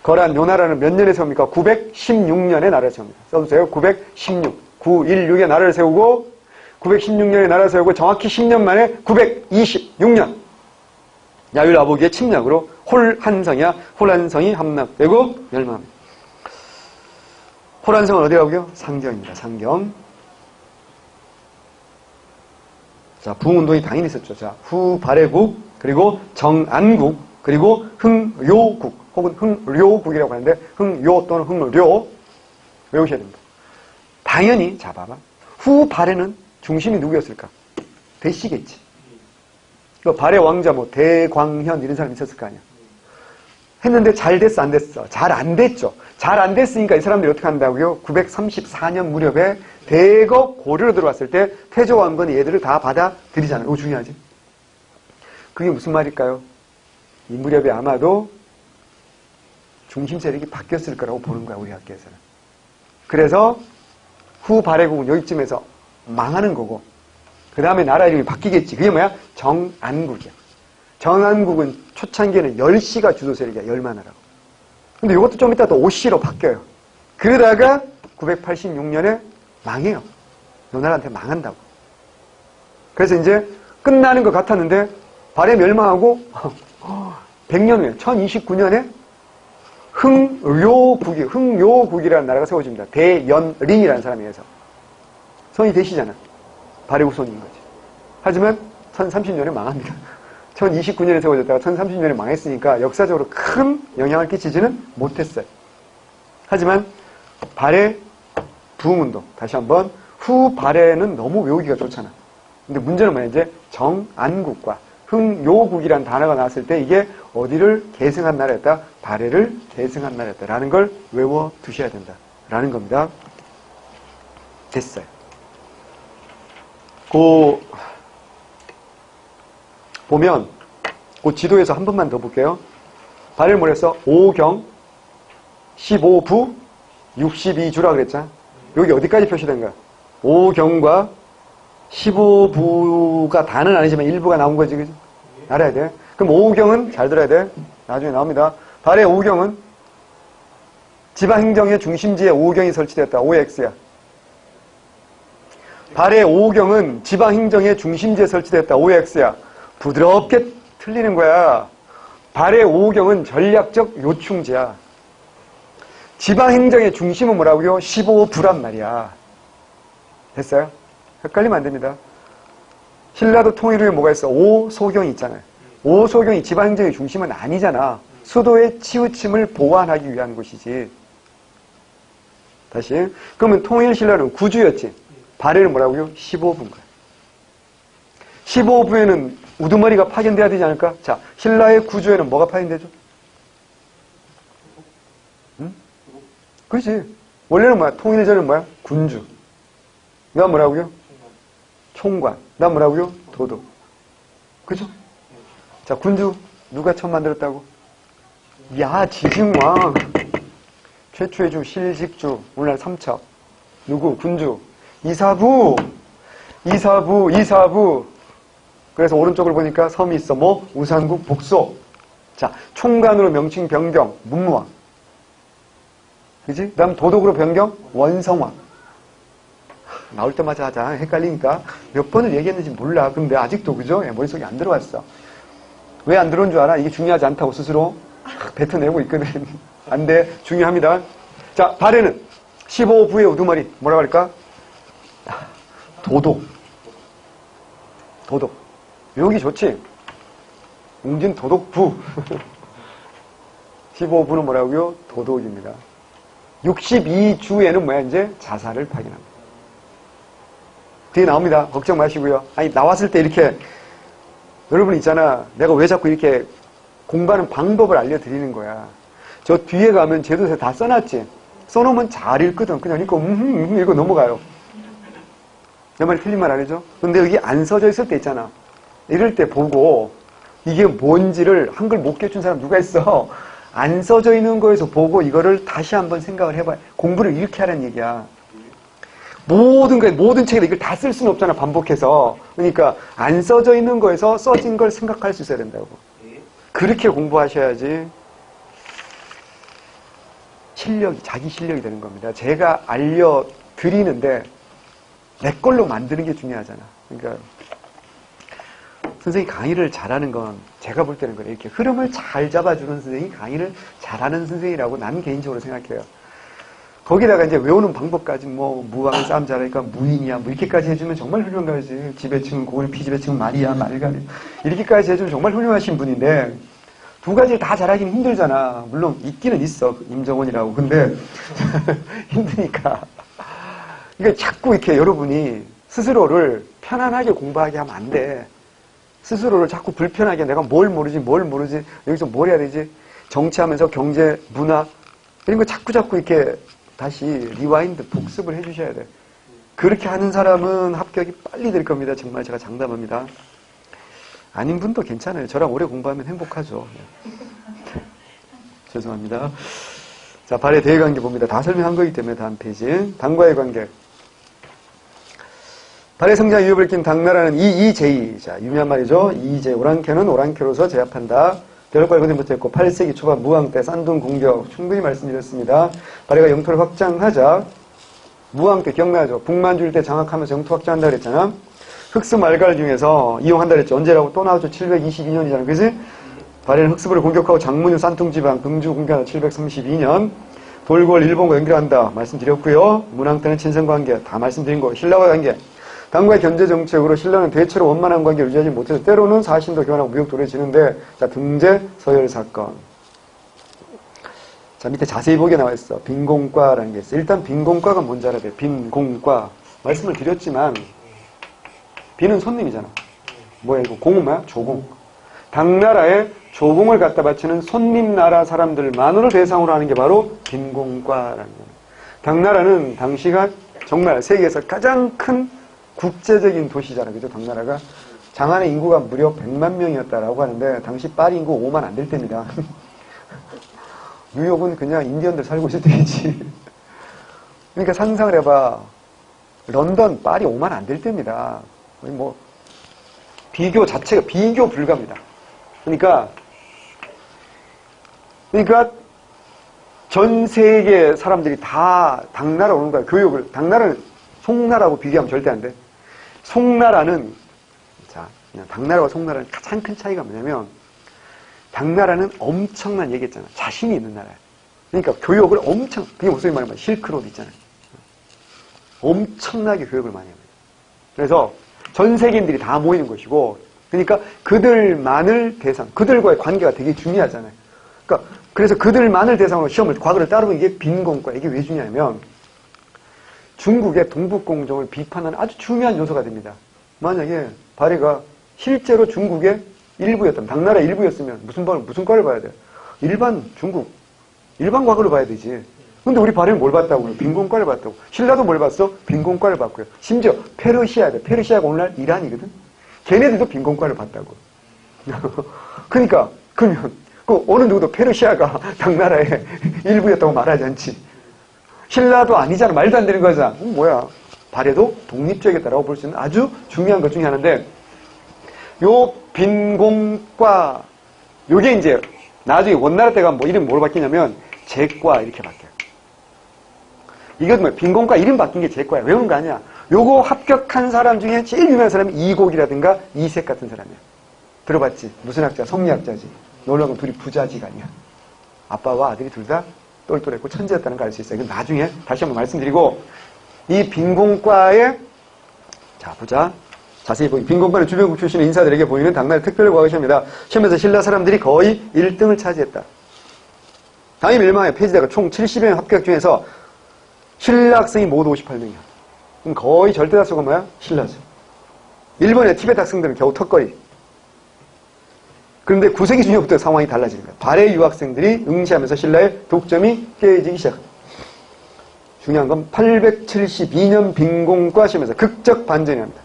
거란 요 나라는 몇 년에 세웁니까? 916년에 나라를 세웁니다. 써주세요. 916. 916에 나라를 세우고 916년에 나라를 세우고 정확히 10년 만에 926년 야율 아보기의 침략으로 홀한성이야. 홀한성이 함락되고 멸망합니다. 홀한성은 어디라고요? 상경입니다. 상경. 자, 부흥운동이 당연히 있었죠. 자, 후발해국, 그리고 정안국, 그리고 흥요국, 혹은 흥료국이라고 하는데, 흥요 또는 흥료, 외우셔야 됩니다. 당연히, 자, 봐봐. 후발해는 중심이 누구였을까? 대시겠지. 그 발해 왕자, 뭐, 대광현, 이런 사람이 있었을 거 아니야. 했는데 잘 됐어, 안 됐어? 잘 안 됐죠. 잘 안 됐으니까 이 사람들이 어떻게 한다고요? 934년 무렵에 대거 고려로 들어왔을 때 태조 왕건이 얘들을 다 받아들이잖아요. 이거 중요하지. 그게 무슨 말일까요? 이 무렵에 아마도 중심 세력이 바뀌었을 거라고 보는 거야, 우리 학교에서는. 그래서 후 발해국은 여기쯤에서 망하는 거고, 그 다음에 나라 이름이 바뀌겠지. 그게 뭐야? 정안국이야. 정안국은 초창기에는 열씨가 주도 세력이야, 열만하라고. 근데 이것도 좀 이따 또 오씨로 바뀌어요. 그러다가 986년에 망해요. 요 나라한테 망한다고. 그래서 이제 끝나는 것 같았는데 발해 멸망하고 100년 후에 1029년에 흥요국이라는 나라가 세워집니다. 대연린이라는 사람에 의해서. 성이 대시잖아. 발해 후손인 거지. 하지만 1030년에 망합니다. 1029년에 세워졌다가 1030년에 망했으니까 역사적으로 큰 영향을 끼치지는 못했어요. 하지만 발해 부흥운동, 다시 한번 후발해는 너무 외우기가 좋잖아. 근데 문제는 뭐냐, 이제 정안국과 흥요국이라는 단어가 나왔을 때 이게 어디를 계승한 나라였다? 발해를 계승한 나라였다라는 걸 외워 두셔야 된다라는 겁니다. 됐어요. 보면 그 지도에서 한 번만 더 볼게요. 발해를 뭐랬어? 5경 15부 62주라 그랬잖아. 여기 어디까지 표시된 거야? 5경과 15부가 다는 아니지만 일부가 나온 거지, 그지? 알아야 돼. 그럼 5경은 잘 들어야 돼. 나중에 나옵니다. 발해 5경은 지방행정의 중심지에 5경이 설치되었다. OX야. 발해 5경은 지방행정의 중심지에 설치되었다. OX야. 부드럽게 틀리는 거야. 발해 5경은 전략적 요충지야. 지방행정의 중심은 뭐라고요? 15부란 말이야. 됐어요? 헷갈리면 안 됩니다. 신라도 통일 후에 뭐가 있어? 5소경이 있잖아요. 5소경이 지방행정의 중심은 아니잖아. 수도의 치우침을 보완하기 위한 곳이지. 다시. 그러면 통일 신라는 9주였지. 발해는 뭐라고요? 15부인 거야. 15부에는 우두머리가 파견돼야 되지 않을까? 자, 신라의 9주에는 뭐가 파견되죠? 응? 그렇지. 원래는 뭐야? 통일 전에는 뭐야? 군주. 나 뭐라고요? 총관. 나 뭐라고요? 도독. 그죠? 자, 군주 누가 처음 만들었다고? 야, 지승왕. 최초의 주, 실직주. 오늘날 삼척. 누구? 군주. 이사부. 그래서 오른쪽을 보니까 섬이 있어. 뭐? 우산국 복소. 자, 총관으로 명칭 변경. 문무왕. 그지? 그 다음 도독으로 변경. 원성왕. 나올 때마다 하자. 헷갈리니까. 몇 번을 얘기했는지 몰라. 근데 아직도, 그죠? 머릿속에 안 들어왔어. 왜 안 들어온 줄 알아? 이게 중요하지 않다고 스스로 뱉어내고 있거든. 안 돼. 중요합니다. 자, 발해는 15부의 우두머리. 뭐라고 할까? 도독. 외우기 좋지? 웅진 도독부. 15부는 뭐라고요? 도독입니다. 62주에는 뭐야? 이제 자살을 파견합니다. 뒤에 나옵니다. 걱정 마시고요. 아니, 나왔을 때 이렇게, 여러분 있잖아. 내가 왜 자꾸 이렇게 공부하는 방법을 알려드리는 거야. 저 뒤에 가면 제도서 다 써놨지? 써놓으면 잘 읽거든. 그냥 읽고, 읽고 넘어가요. 내 말이 틀린 말 아니죠? 근데 여기 안 써져 있을 때 있잖아. 이럴 때 보고, 이게 뭔지를 한글 못 깨준 사람 누가 있어? 안 써져 있는 거에서 보고 이거를 다시 한번 생각을 해봐요. 공부를 이렇게 하라는 얘기야. 모든 책에 이걸 다 쓸 수는 없잖아, 반복해서. 그러니까 안 써져 있는 거에서 써진 걸 생각할 수 있어야 된다고. 그렇게 공부하셔야지 자기 실력이 되는 겁니다. 제가 알려드리는데 내 걸로 만드는 게 중요하잖아. 그러니까 선생님이 강의를 잘하는 건 제가 볼 때는 그래. 이렇게 흐름을 잘 잡아주는 선생님이 강의를 잘하는 선생님이라고 난 개인적으로 생각해요. 거기다가 이제 외우는 방법까지 뭐 무왕 싸움 잘하니까 무인이야 뭐 이렇게까지 해주면 정말 훌륭한 거지. 지배층은 고을 피지배층은 말이야 말가리 이렇게까지 해주면 정말 훌륭하신 분인데 두 가지를 다 잘하기는 힘들잖아. 물론 있기는 있어 임정원이라고. 근데 힘드니까 그러니까 자꾸 이렇게 여러분이 스스로를 편안하게 공부하게 하면 안 돼. 스스로를 자꾸 불편하게 내가 뭘 모르지 여기서 뭘 해야 되지 정치하면서 경제 문화 이런 거 자꾸 이렇게 다시 리와인드 복습을 해주셔야 돼. 그렇게 하는 사람은 합격이 빨리 될 겁니다. 정말 제가 장담합니다. 아닌 분도 괜찮아요. 저랑 오래 공부하면 행복하죠. 죄송합니다. 자, 발해 대관계 봅니다. 다 설명한 거기 때문에 다음 페이지. 당과의 관계. 발해 성장 위협을 낀 당나라는 이제이. 자, 유명한 말이죠. 이제 오랑캐는 오랑캐로서 제압한다. 별과의 고생부터 했고 8세기 초반 무왕 때 싼돈 공격 충분히 말씀드렸습니다. 발해가 영토를 확장하자 무왕 때 기억나죠? 북만주일 때 장악하면서 영토 확장한다 그랬잖아. 흑수 말갈 중에서 이용한다 그랬죠. 언제라고 또 나오죠. 722년이잖아. 그지? 발해는 흑수부를 공격하고 장문유 산통지방 등주 공격하는 732년 돌골 일본과 연결한다 말씀드렸고요. 문왕때는 친선관계 다 말씀드린 거. 신라와 관계 당과의 견제정책으로 신라는 대체로 원만한 관계를 유지하지 못해서 때로는 사신도 교환하고 무역도 이루어지는데 자 등재 서열 사건. 자 밑에 자세히 보게 나와 있어. 빈공과라는 게 있어. 일단 빈공과가 뭔지 알아야 돼. 빈공과 말씀을 드렸지만 빈은 손님이잖아. 뭐야 이거 공은 뭐야? 조공. 당나라에 조공을 갖다 바치는 손님 나라 사람들만을 대상으로 하는 게 바로 빈공과라는 거예요. 당나라는 당시가 정말 세계에서 가장 큰 국제적인 도시잖아. 그죠? 당나라가 장안의 인구가 무려 100만 명이었다라고 하는데 당시 파리 인구 5만 안 될 때입니다. 뉴욕은 그냥 인디언들 살고 있을 때이지. 그러니까 상상을 해봐. 런던, 파리 5만 안 될 때입니다. 뭐 비교 자체가 비교 불가입니다. 그러니까 전 세계 사람들이 다 당나라 오는 거야. 교육을. 당나라는 송나라하고 비교하면 절대 안 돼. 송나라는 자, 그냥 당나라와 송나라는 가장 큰 차이가 뭐냐면 당나라는 엄청난 얘기했잖아. 자신이 있는 나라야. 그러니까 교육을 엄청 그게 무슨 말이냐면 실크로드 있잖아요. 엄청나게 교육을 많이 합니다. 그래서 전 세계인들이 다 모이는 것이고 그러니까 그들만을 대상, 그들과의 관계가 되게 중요하잖아요. 그러니까 그래서 그들만을 대상으로 시험을, 과거를 따르면 이게 빈공과, 이게 왜 중요하냐면 중국의 동북공정을 비판하는 아주 중요한 요소가 됩니다. 만약에 발해가 실제로 중국의 일부였다면, 당나라 일부였으면 무슨 과를 봐야 돼요? 일반 중국, 일반 과거를 봐야 되지. 근데 우리 발해는 뭘 봤다고요? 빈공과를 봤다고. 신라도 뭘 봤어? 빈공과를 봤고요. 심지어 페르시아가 오늘날 이란이거든? 걔네들도 빈공과를 봤다고. 그러니까, 그러면, 어느 누구도 페르시아가 당나라의 일부였다고 말하지 않지. 신라도 아니잖아. 말도 안 되는 거잖아. 뭐야. 발해도 독립적이었다라고 볼 수 있는 아주 중요한 것 중에 하나인데, 요 빈공과, 요게 이제, 나중에 원나라 때가 뭐 이름 뭐로 바뀌냐면, 제과 이렇게 바뀌어요. 이게 뭐, 빈공과 이름 바뀐 게 제과야. 외우는 거 아니야. 요거 합격한 사람 중에 제일 유명한 사람이 이곡이라든가 이색 같은 사람이야. 들어봤지? 무슨 학자? 성리학자지. 놀라운 둘이 부자지가 아니야. 아빠와 아들이 둘 다 똘똘했고 천재였다는 걸 알 수 있어요. 이건 나중에 다시 한번 말씀드리고 이 빈공과의 자 보자. 자세히 보기. 빈공과는 주변국 출신의 인사들에게 보이는 당나라 특별 과거 시험이다. 시험에서 신라 사람들이 거의 1등을 차지했다. 당일 멸망에 폐지되고 총 70여 명 합격 중에서 신라 학생이 모두 58명이야. 그럼 거의 절대다수가 뭐야? 신라죠. 일본의 티베트 학생들은 겨우 턱걸이. 그런데 9세기 중후부터 상황이 달라집니다. 발해 유학생들이 응시하면서 신라의 독점이 깨지기 시작합니다. 중요한 건 872년 빈공과 시험에서 극적 반전이 납니다.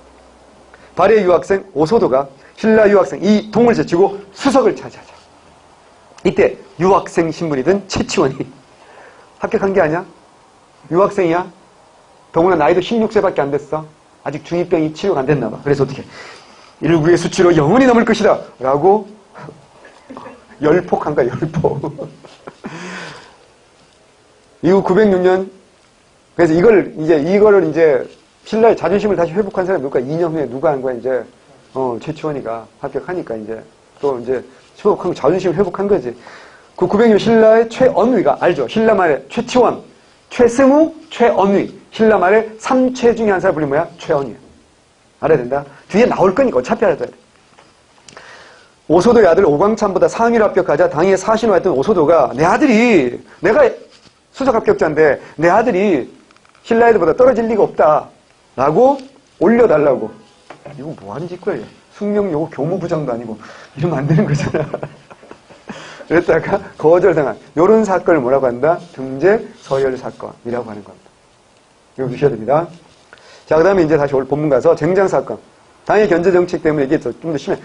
발해 유학생 오소도가 신라 유학생 이 동을 제치고 수석을 차지하죠. 이때 유학생 신분이던 최치원이 합격한 게 아니야? 유학생이야? 더구나 나이도 16세밖에 안 됐어. 아직 중2병이 치료가 안 됐나 봐. 그래서 어떻게 일구의 수치로 영원히 남을 것이다 라고 열폭한 거야. 열폭. 이후 906년 그래서 이거를 이제 신라의 자존심을 다시 회복한 사람이 누가 2년 후에 누가 한 거야 이제 최치원이가 합격하니까 이제 또 이제 회복한 자존심을 회복한 거지. 그 906년 신라의 최언위가 알죠? 신라 말에 최치원, 최승우, 최언위. 신라 말에 3최 중에 한 사람 불리면 뭐야? 최언위. 알아야 된다. 뒤에 나올 거니까 어차피 알아둬야 돼. 오소도의 아들 오광찬보다 상위로 합격하자 당위에 사신을 했던 오소도가 내 아들이 내가 수석 합격자인데 내 아들이 신라 애들보다 떨어질 리가 없다 라고 올려달라고. 이거 뭐하는 짓거리야. 숙명여고 교무부장도 아니고 이러면 안 되는 거잖아. 그랬다가 거절당한 이런 사건을 뭐라고 한다? 등재 서열 사건이라고 하는 겁니다. 이거 주셔야 됩니다. 자, 그 다음에 이제 다시 올 본문 가서 쟁장 사건. 당의 견제 정책 때문에 이게 좀 더 심해.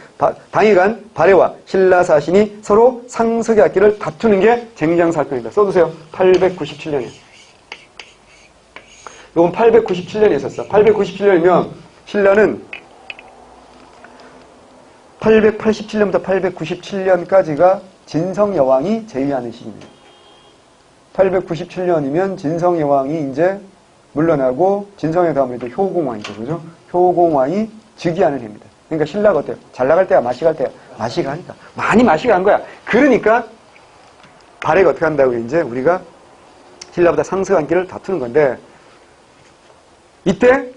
당이 간 발해와 신라 사신이 서로 상석의 악기를 다투는 게 쟁장 사건이다. 써두세요. 897년에. 이건 897년에 있었어. 897년이면 신라는 887년부터 897년까지가 진성여왕이 제위하는 시기입니다. 897년이면 진성여왕이 이제 물러나고 진성의 다음에 또 효공왕이죠. 그죠? 효공왕이 즉위하는 해입니다. 그러니까 신라가 어때요? 잘 나갈 때야, 맛이 갈 때야? 맛이 가니까. 많이 맛이 간 거야. 그러니까 발해가 어떻게 한다고 이제 우리가 신라보다 상승한 길을 다투는 건데, 이때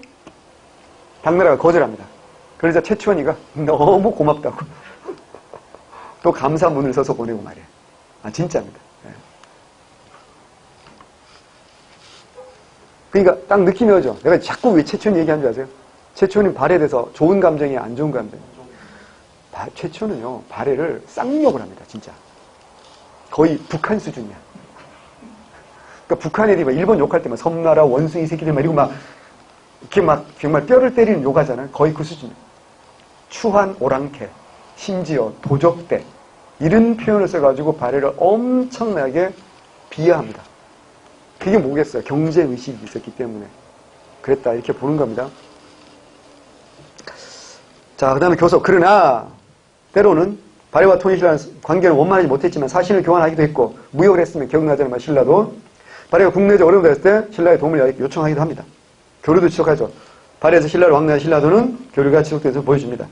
당나라가 거절합니다. 그러자 최추원이가 너무 고맙다고 또 감사문을 써서 보내고 말이에요. 아, 진짜입니다. 예. 그러니까 딱 느낌이 오죠. 내가 자꾸 왜 최추원 얘기한 줄 아세요? 최추원은 발해에 대해서 좋은 감정이야, 안 좋은 감정이야? 최추원은요, 발해를 쌍욕을 합니다, 진짜. 거의 북한 수준이야. 그러니까 북한 애들이 막 일본 욕할 때만 섬나라, 원숭이 새끼들 막 이러고 막 이렇게 막 정말 뼈를 때리는 욕하잖아요. 거의 그 수준이에요. 추한 오랑캐, 심지어 도적대, 이런 표현을 써가지고 발해를 엄청나게 비하합니다. 그게 뭐겠어요? 경제의식이 있었기 때문에 그랬다, 이렇게 보는 겁니다. 자, 그 다음에 교섭. 그러나 때로는 발해와 통일이라는 관계는 원만하지 못했지만 사신을 교환하기도 했고, 무역을 했으면 기억나잖아요. 신라도 발해가 국내적 어려움을 했을 때 신라의 도움을 요청하기도 합니다. 교류도 지속하죠. 발해에서 신라를 왕래한 신라도는 교류가 지속돼서 보여줍니다.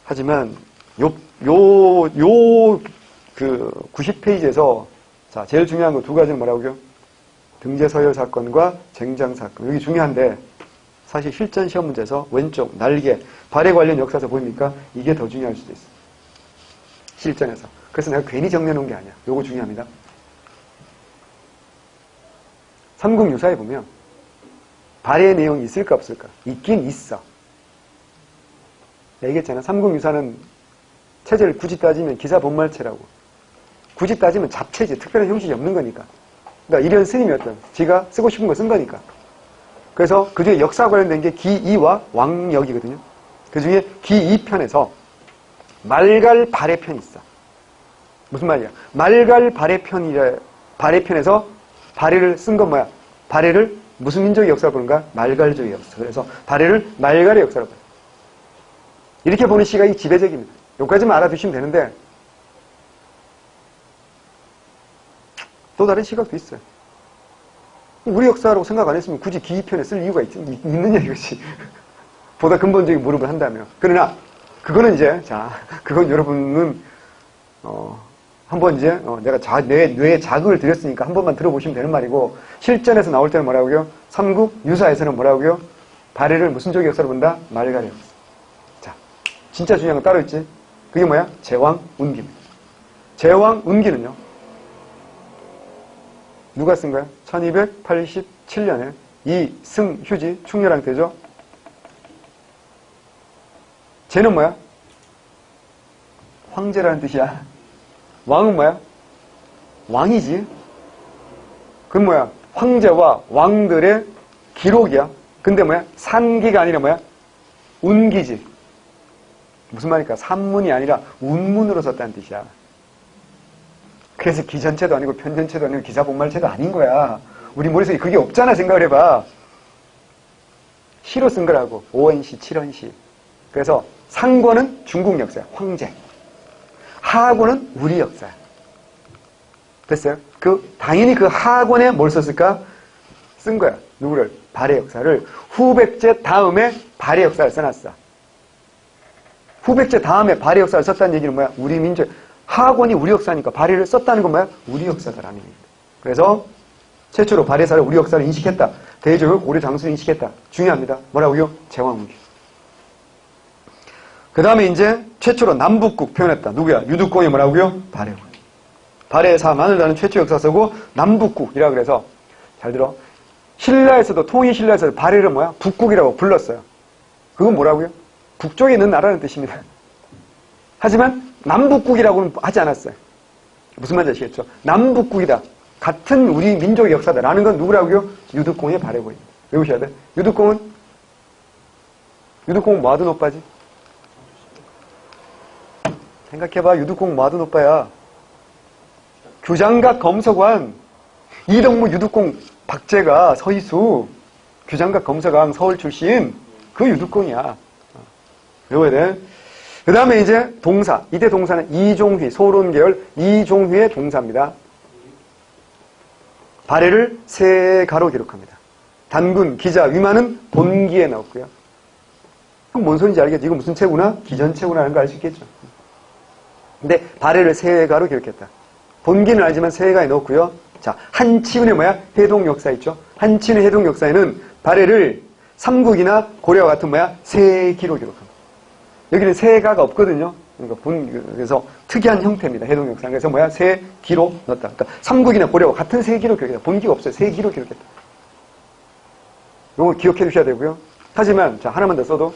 하지만 그 90페이지에서 자, 제일 중요한 거 두 가지는 뭐라고요? 등재서열 사건과 쟁장 사건. 여기 중요한데 사실 실전 시험 문제에서 왼쪽 날개 발해 관련 역사에서 보입니까? 이게 더 중요할 수도 있어요. 실전에서. 그래서 내가 괜히 정리해놓은 게 아니야. 요거 중요합니다. 삼국유사에 보면 발해의 내용이 있을까 없을까? 있긴 있어. 얘기했잖아. 삼국유사는 체제를 굳이 따지면 기사본말체라고. 굳이 따지면 잡체지. 특별한 형식이 없는 거니까. 그러니까 이런 스님이 어떤 지가 쓰고 싶은 거 쓴 거니까. 그래서 그 중에 역사 관련된 게 기이와 왕역이거든요. 그 중에 기이편에서 말갈 발해편이 있어. 무슨 말이야? 말갈 발해편에서 발해를 쓴 건 뭐야? 발해를 무슨 민족의 역사를 보는가? 말갈족의 역사. 그래서 발해를 말갈의 역사로 봐요. 이렇게 보는 시각이 지배적입니다. 여기까지만 알아두시면 되는데 또 다른 시각도 있어요. 우리 역사라고 생각 안 했으면 굳이 기이편에 쓸 이유가 있느냐 이것이. 보다 근본적인 물음을 한다면. 그러나 그거는 이제 그건 여러분은 한번 이제 내가 뇌에 자극을 드렸으니까 한 번만 들어보시면 되는 말이고, 실전에서 나올 때는 뭐라고요? 삼국유사에서는 뭐라고요? 발해를 무슨 쪽의 역사로 본다? 말갈의 역사. 자, 진짜 중요한 건 따로 있지. 그게 뭐야? 제왕운기입니다. 제왕운기는요, 누가 쓴 거야? 1287년에 이승휴지 충렬왕 때죠. 쟤는 뭐야? 황제라는 뜻이야. 왕은 뭐야? 왕이지. 그건 뭐야? 황제와 왕들의 기록이야. 근데 뭐야? 산기가 아니라 뭐야? 운기지. 무슨 말일까? 산문이 아니라 운문으로 썼다는 뜻이야. 그래서 기전체도 아니고 편전체도 아니고 기사본말체도 아닌 거야. 우리 머릿속에 그게 없잖아. 생각을 해봐. 시로 쓴 거라고. 오원시, 칠원시. 그래서 상권은 중국 역사야. 황제. 하권은 우리 역사야. 됐어요? 당연히 그 하권에 뭘 썼을까? 쓴 거야. 누구를? 발해 역사를. 후백제 다음에 발해 역사를 써놨어. 후백제 다음에 발해 역사를 썼다는 얘기는 뭐야? 우리 민족. 하권이 우리 역사니까 발해를 썼다는 건 뭐야? 우리 역사다라는 얘기입니다. 그래서 최초로 발해사를 우리 역사를 인식했다. 대조를 고려 장수를 인식했다. 중요합니다. 뭐라고요? 제왕운기. 그 다음에 이제 최초로 남북국 표현했다. 누구야? 유득공이 뭐라고요? 발해군. 발해사만을 다는 최초 역사서고 남북국이라 그래서 잘 들어. 신라에서도 통일신라에서 발해를 뭐야? 북국이라고 불렀어요. 그건 뭐라고요? 북쪽에 있는 나라는 뜻입니다. 하지만 남북국이라고는 하지 않았어요. 무슨 말인지 아시겠죠? 남북국이다. 같은 우리 민족의 역사다라는 건 누구라고요? 유득공의 발해군입니다. 외우셔야 돼. 유득공은 뭐 하던 오빠지? 생각해봐. 유득공 뭐 하던 오빠야? 규장각 검서관. 이덕무, 유득공, 박제가, 서희수, 규장각 검서관 서울 출신. 그 유득공이야. 외워야 돼. 그 다음에 이제 동사. 이때 동사는 이종휘, 소론계열 이종휘의 동사입니다. 발해를 세 가로 기록합니다. 단군, 기자, 위만은 본기에 나왔고요. 그럼 뭔 소리인지 알겠지? 이거 무슨 체구나? 기전체구나 하는 거 알 수 있겠죠? 근데 발해를 세가로 기록했다. 본기는 알지만 세가에 넣었고요. 자, 한치운의 뭐야? 해동 역사 있죠? 한치운의 해동 역사에는 발해를 삼국이나 고려와 같은 뭐야? 세기로 기록합니다. 여기는 세가가 없거든요. 그러니까 그래서 특이한 형태입니다. 해동 역사. 그래서 뭐야? 세기로 넣었다. 그러니까 삼국이나 고려와 같은 세기로 기록했다. 본기가 없어요. 세기로 기록했다. 이거 기억해 두셔야 되고요. 하지만 자, 하나만 더 써도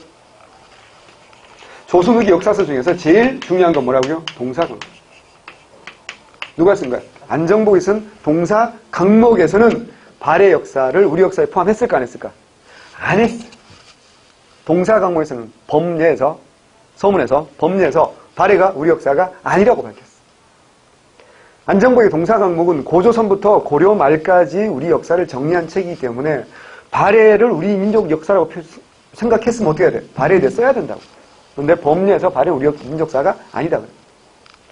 조선 후기 역사서 중에서 제일 중요한 건 뭐라고요? 동사강. 누가 쓴 거야? 안정복이 쓴 동사 강목에서는 발해 역사를 우리 역사에 포함했을까 안 했을까? 안 했어. 동사 강목에서는 법례에서 서문에서 법례에서 발해가 우리 역사가 아니라고 밝혔어. 안정복의 동사 강목은 고조선부터 고려 말까지 우리 역사를 정리한 책이기 때문에 발해를 우리 민족 역사라고 생각했으면 어떻게 해야 돼? 발해에 대해 써야 된다고. 그런데 법례에서 발해 우리 민족사가 아니다 그래.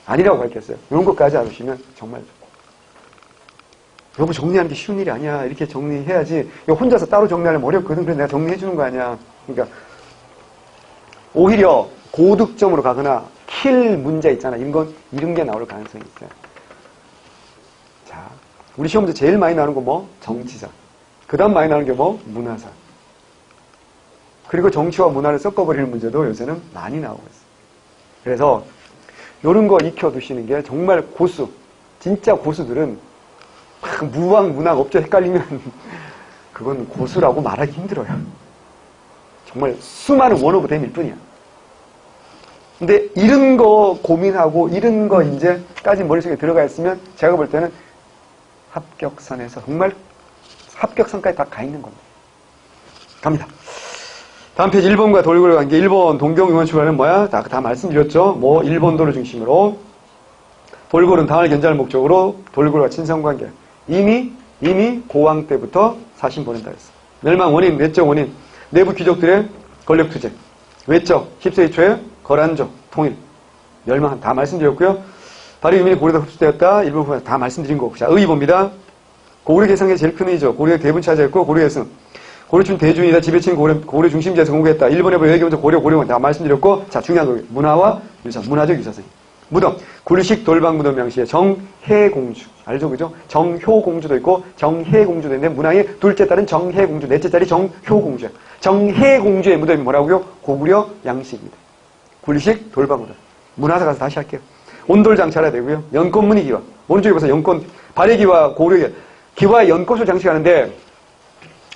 아니라고 밝혔어요. 이런 것까지 알으시면 정말 좋고. 여보 정리하는 게 쉬운 일이 아니야. 이렇게 정리해야지. 이거 혼자서 따로 정리하려면 어렵거든. 그래서 내가 정리해 주는 거 아니야. 그러니까 오히려 고득점으로 가거나 킬 문제 있잖아. 이런 게 나올 가능성이 있어요. 자, 우리 시험 문제 제일 많이 나오는 거 뭐? 정치사. 그 다음 많이 나오는 게 뭐? 문화사. 그리고 정치와 문화를 섞어버리는 문제도 요새는 많이 나오고 있어요. 그래서 이런 거 익혀두시는 게 정말 고수, 진짜 고수들은 막 무왕, 문학, 업적 헷갈리면 그건 고수라고 말하기 힘들어요. 정말 수많은 원 오브 댐일 뿐이야. 근데 이런 거 고민하고 이런 거 이제까지 머릿속에 들어가 있으면 제가 볼 때는 합격선에서 정말 합격선까지 다 가 있는 겁니다. 갑니다. 다음 페이지 1번과 돌고래 관계. 1번 동경유원 출발은 뭐야? 다 말씀드렸죠. 뭐 일본도를 중심으로 돌고래는 당을 견제할 목적으로 돌고래와 친선관계. 이미 고왕 때부터 사신 보낸다 했어. 멸망 원인, 외적 원인. 내부 귀족들의 권력투쟁. 외적 10세기 초에 거란족 통일. 멸망 다 말씀드렸고요. 발해 유민이 고려에다 흡수되었다. 일본 후에 다 말씀드린 거고. 자, 의의 봅니다. 고구려 개성의 제일 큰 의죠. 고려의 대부분 차지했고 고려 개성. 고려춘 대중이다. 지배층 고려 중심지에서 공부했다. 일본에 외교부터 고려원 다 말씀드렸고, 자, 중요한 거 문화와 유산, 문화적 유사성. 무덤, 굴식 돌방무덤 명시에 정혜공주. 알죠? 그죠? 정효공주도 있고 정혜공주도 있는데 문화의 둘째 딸은 정혜공주, 넷째 딸이 정효공주야. 정혜공주의 무덤이 뭐라고요? 고구려 양식입니다. 굴식 돌방무덤. 문화사 가서 다시 할게요. 온돌장 차려야 되고요. 연꽃무늬 기와. 오른쪽에 보세요. 연꽃, 발해기와 고구려 기와에 연꽃을 장식하는데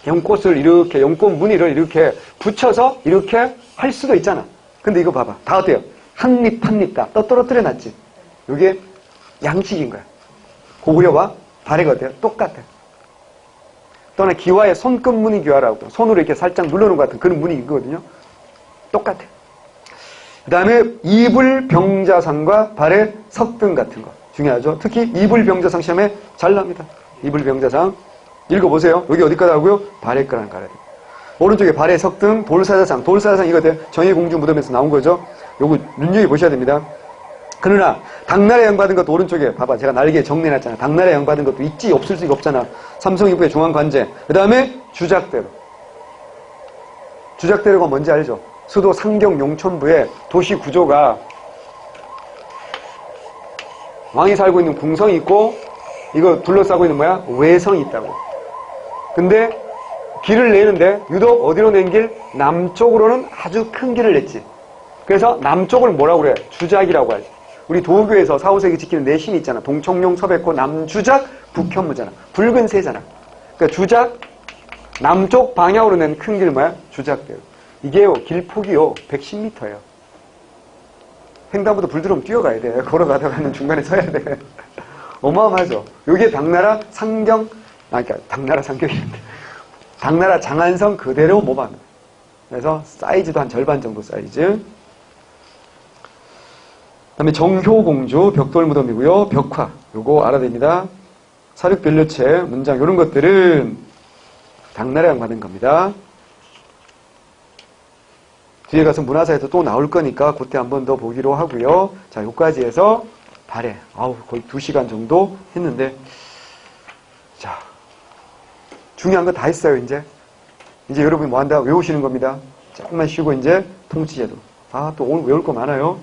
연꽃을 이렇게, 연꽃 무늬를 이렇게 붙여서 이렇게 할 수도 있잖아. 근데 이거 봐봐. 다 어때요? 한 잎 한 잎 다 떨어뜨려 놨지. 이게 양식인 거야. 고구려와 발해가 어때요? 똑같아. 또 하나 기와의 손끝 무늬 기와라고. 손으로 이렇게 살짝 눌러놓은 것 같은 그런 무늬이거든요. 똑같아. 그 다음에 이불병자상과 발해 석등 같은 거. 중요하죠. 특히 이불병자상 시험에 잘 나옵니다. 이불병자상. 읽어보세요. 여기 어디 거라고요? 발해 거라는 거라. 오른쪽에 발해 석등, 돌사자상. 돌사자상 이거 정의공주 무덤에서 나온 거죠. 요거 눈여겨보셔야 됩니다. 그러나 당나라에 영받은 것도 오른쪽에 봐봐. 제가 날개에 정리해놨잖아. 당나라에 영받은 것도 있지 없을 수가 없잖아. 삼성이부의 중앙관제. 그 다음에 주작대로. 주작대로가 뭔지 알죠? 수도 상경 용천부의 도시 구조가 왕이 살고 있는 궁성이 있고 이거 둘러싸고 있는 뭐야? 외성이 있다고. 근데 길을 내는데 유독 어디로 낸 길? 남쪽으로는 아주 큰 길을 냈지. 그래서 남쪽을 뭐라고 그래? 주작이라고 하지. 우리 도교에서 4, 5세기 지키는 내신이 있잖아. 동청룡, 서백호, 남주작, 북현무잖아. 붉은 새잖아. 그러니까 주작, 남쪽 방향으로 낸 큰 길 뭐야? 주작대로. 이게요, 길폭이요, 110m예요. 횡단보도 불 들어오면 뛰어가야 돼. 걸어가다가는 중간에 서야 돼. 어마어마하죠. 요게 당나라 상경, 그러니까 당나라 상경인데 당나라 장안성 그대로 모방합니다. 그래서 사이즈도 한 절반 정도 사이즈. 그다음에 정효공주 벽돌무덤이고요. 벽화 요거 알아야 됩니다. 사륙변료체 문장 이런 것들은 당나라랑 받은 겁니다. 뒤에 가서 문화사에서 또 나올 거니까 그때 한 번 더 보기로 하고요. 자, 요까지 해서 발해. 거의 2시간 정도 했는데 자, 중요한 거 다 했어요. 이제 여러분이 뭐 한다? 외우시는 겁니다. 조금만 쉬고 이제 통치제도. 아, 또 오늘 외울 거 많아요.